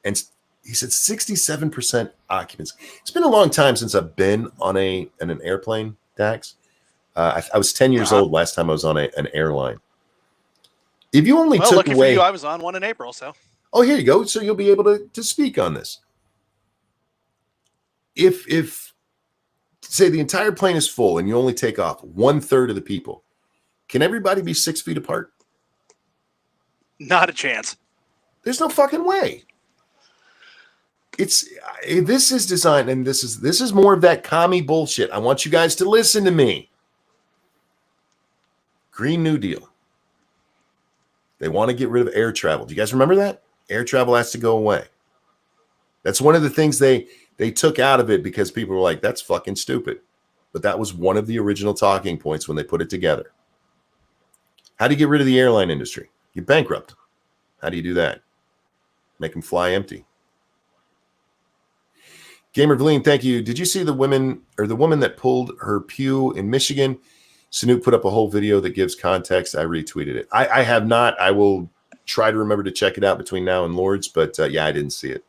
And he said 67% occupancy. It's been a long time since I've been on an airplane, Dax. I was 10 years old last time I was on an airline. If you only took lucky away, for you, I was on one in April. So, here you go. So you'll be able to speak on this. If say the entire plane is full and you only take off 1/3 of the people, can everybody be 6 feet apart? Not a chance. There's no fucking way. This is designed, and this is more of that commie bullshit. I want you guys to listen to me. Green New Deal. They want to get rid of air travel. Do you guys remember that? Air travel has to go away. That's one of the things they took out of it because people were like, that's fucking stupid. But that was one of the original talking points when they put it together. How do you get rid of the airline industry? You bankrupt. How do you do that? Make them fly empty. Gamer Vleen, thank you. Did you see the woman that pulled her pew in Michigan? Snoop put up a whole video that gives context. I retweeted it. I have not. I will try to remember to check it out between now and Lord's, but I didn't see it.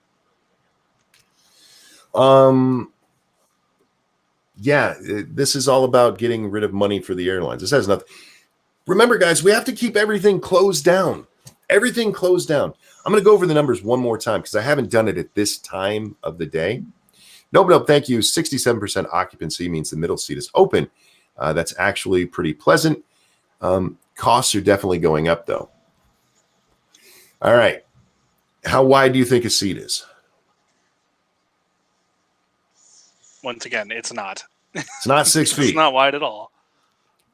This is all about getting rid of money for the airlines. This has nothing. Remember, guys, we have to keep everything closed down. Everything closed down. I'm going to go over the numbers one more time because I haven't done it at this time of the day. Nope. Thank you. 67% occupancy means the middle seat is open. That's actually pretty pleasant. Costs are definitely going up, though. All right. How wide do you think a seat is? Once again, it's not. It's not 6 feet. It's not wide at all.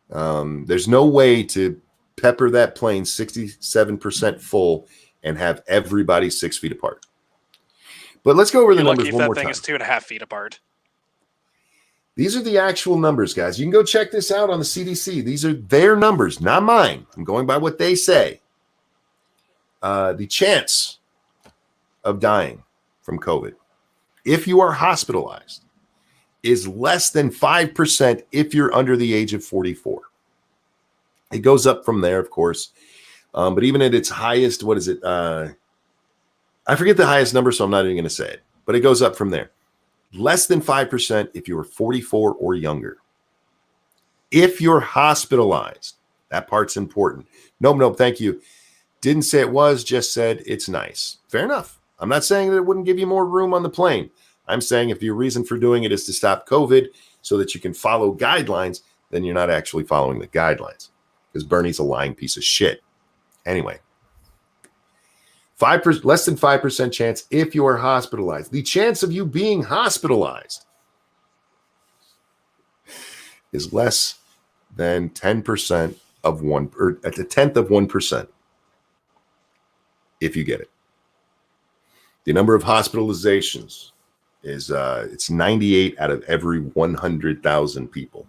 There's no way to pepper that plane 67% full and have everybody 6 feet apart. But let's go over the numbers one more time. Lucky if that thing is 2.5 feet apart. These are the actual numbers, guys. You can go check this out on the CDC. These are their numbers, not mine. I'm going by what they say. The chance of dying from COVID, if you are hospitalized, is less than 5% if you're under the age of 44. It goes up from there, of course. But even at its highest, what is it? I forget the highest number, so I'm not even going to say it. But it goes up from there. Less than 5% if you are 44 or younger. If you're hospitalized, that part's important. Nope, thank you. Didn't say it was, just said it's nice. Fair enough. I'm not saying that it wouldn't give you more room on the plane. I'm saying if your reason for doing it is to stop COVID so that you can follow guidelines, then you're not actually following the guidelines because Bernie's a lying piece of shit. Anyway, less than 5% chance if you are hospitalized. The chance of you being hospitalized is less than 10% of one, or at the 10th of 1%. If you get it. The number of hospitalizations is it's 98 out of every 100,000 people.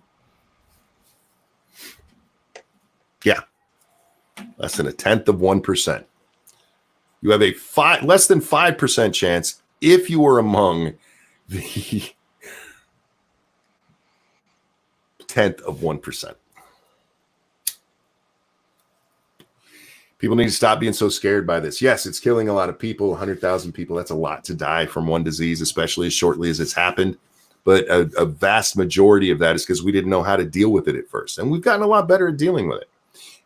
Yeah. Less than a 10th of 1%. You have a less than 5% chance if you are among the 10th of 1%. People need to stop being so scared by this. Yes, it's killing a lot of people, 100,000 people. That's a lot to die from one disease, especially as shortly as it's happened. But a vast majority of that is because we didn't know how to deal with it at first. And we've gotten a lot better at dealing with it.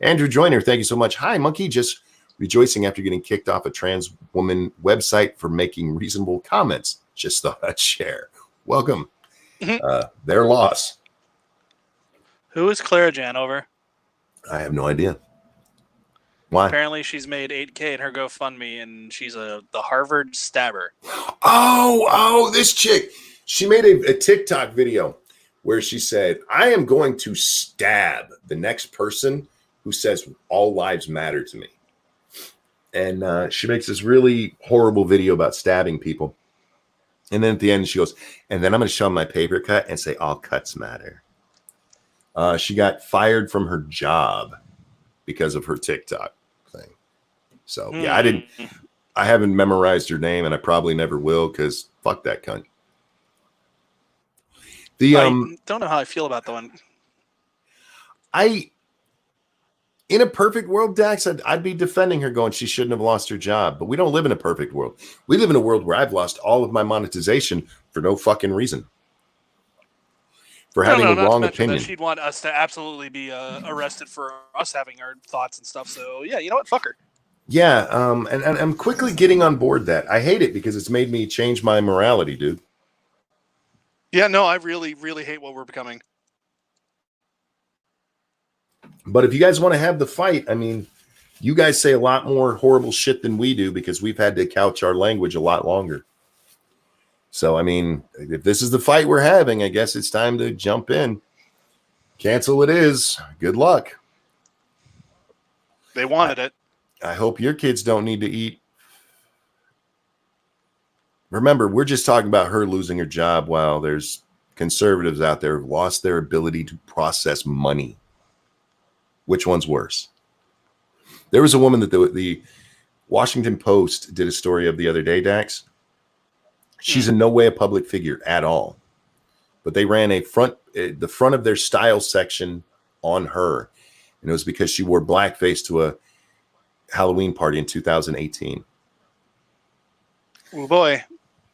Andrew Joyner, thank you so much. Hi, Monkey. Just rejoicing after getting kicked off a trans woman website for making reasonable comments. Just thought I'd share. Welcome. Their loss. Who is Clara Janover? I have no idea. Why? Apparently she's made $8,000 in her GoFundMe, and she's the Harvard stabber. Oh, this chick. She made a TikTok video where she said, I am going to stab the next person who says all lives matter to me. And she makes this really horrible video about stabbing people. And then at the end, she goes, and then I'm going to show them my paper cut and say all cuts matter. She got fired from her job because of her TikTok thing. So yeah, I haven't memorized her name, and I probably never will because fuck that cunt. I don't know how I feel about the one. In a perfect world, Dax, I'd be defending her, going she shouldn't have lost her job. But we don't live in a perfect world. We live in a world where I've lost all of my monetization for no fucking reason. For having a wrong opinion. That she'd want us to absolutely be arrested for us having our thoughts and stuff. So yeah, you know what? Fuck her. Yeah, and I'm quickly getting on board that. I hate it because it's made me change my morality, dude. Yeah, no, I really, really hate what we're becoming. But if you guys want to have the fight, I mean, you guys say a lot more horrible shit than we do because we've had to couch our language a lot longer. So, I mean, if this is the fight we're having, I guess it's time to jump in. Cancel it is. Good luck. They wanted it. I hope your kids don't need to eat. Remember, we're just talking about her losing her job while there's conservatives out there who've lost their ability to process money. Which one's worse? There was a woman that the Washington Post did a story of the other day, Dax. She's in no way a public figure at all. But they ran the front of their style section on her. And it was because she wore blackface to a Halloween party in 2018. Oh boy.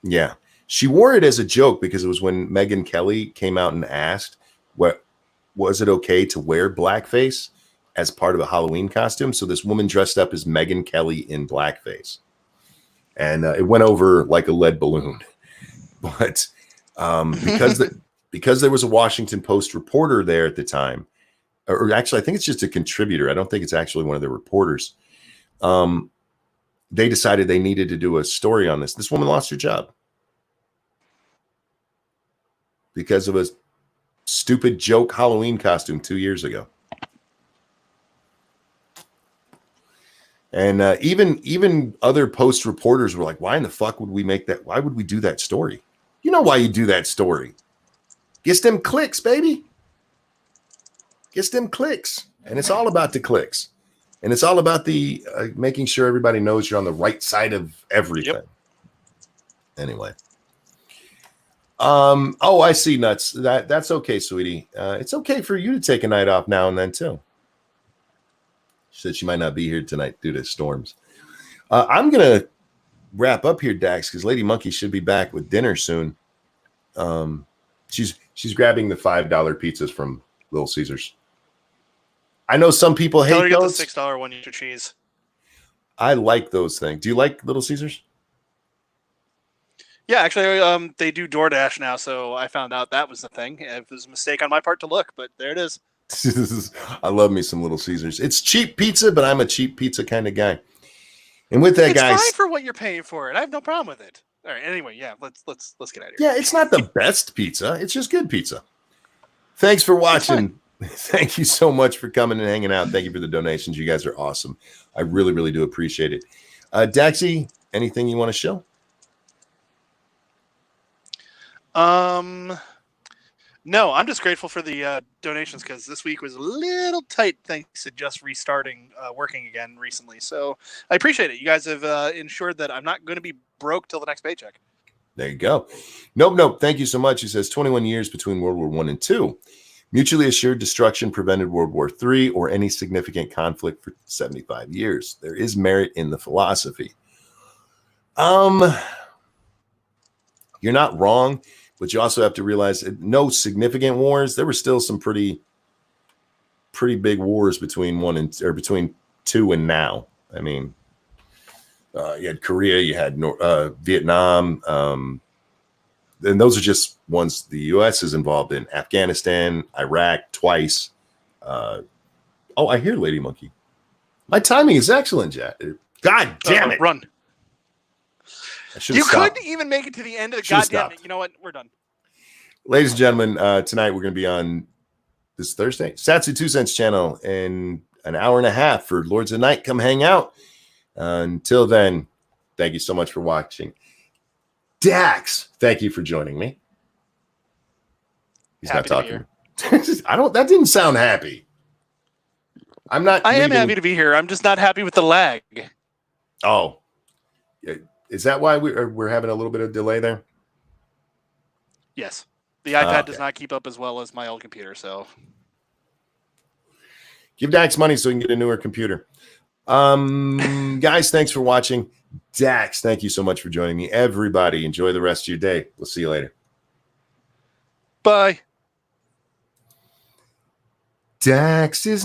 Yeah. She wore it as a joke because it was when Megyn Kelly came out and asked, what was it okay to wear blackface as part of a Halloween costume? So this woman dressed up as Megyn Kelly in blackface. And it went over like a lead balloon. But because there was a Washington Post reporter there at the time, or actually I think it's just a contributor. I don't think it's actually one of the reporters. They decided they needed to do a story on this. This woman lost her job because of a stupid joke Halloween costume 2 years ago. And even other Post reporters were like, why in the fuck would we make that? Why would we do that story? You know why you do that story. Gets them clicks, baby. Gets them clicks. And it's all about the clicks. And it's all about the making sure everybody knows you're on the right side of everything. Yep. Anyway. Oh, I see, Nuts. That's okay, sweetie. It's okay for you to take a night off now and then too. She said she might not be here tonight due to storms. I'm gonna wrap up here, Dax, because Lady Monkey should be back with dinner soon. She's grabbing the $5 pizzas from Little Caesars. I know some people hate those. Get the $6 one extra cheese. I like those things. Do you like Little Caesars? Yeah, actually, they do DoorDash now, so I found out that was the thing. It was a mistake on my part to look, but there it is. I love me some Little Caesars. It's cheap pizza, but I'm a cheap pizza kind of guy. And with that, guys, it's fine for what you're paying for it. I have no problem with it. All right. Anyway, yeah, let's get out of here. Yeah, it's not the best pizza. It's just good pizza. Thanks for watching. Thank you so much for coming and hanging out. Thank you for the donations. You guys are awesome. I really, really do appreciate it. Daxy, anything you want to show? No, I'm just grateful for the donations because this week was a little tight thanks to just restarting working again recently. So I appreciate it. You guys have ensured that I'm not going to be broke till the next paycheck. There you go. Nope. Thank you so much. He says 21 years between World War I and II. Mutually assured destruction prevented World War III or any significant conflict for 75 years. There is merit in the philosophy. You're not wrong. But you also have to realize no significant wars. There were still some pretty big wars between between two and now. I mean, you had Korea, you had Vietnam, and those are just ones the U.S. is involved in. Afghanistan, Iraq, twice. I hear Lady Monkey. My timing is excellent, Jack. God damn it! Run. You stopped. couldn't even make it to the end of the goddamn. You know what? We're done. Ladies and gentlemen, tonight we're going to be on this Thursday, Satsu 2 Cents channel in an hour and a half for Lords of the Night. Come hang out. Until then, thank you so much for watching. Dax, thank you for joining me. He's Happy not talking. That didn't sound happy. I'm not. I am happy to be here. I'm just not happy with the lag. Oh, is that why we're having a little bit of delay there? Yes. The iPad does not keep up as well as my old computer, so. Give Dax money so he can get a newer computer. Guys, thanks for watching. Dax, thank you so much for joining me. Everybody, enjoy the rest of your day. We'll see you later. Bye. Dax is not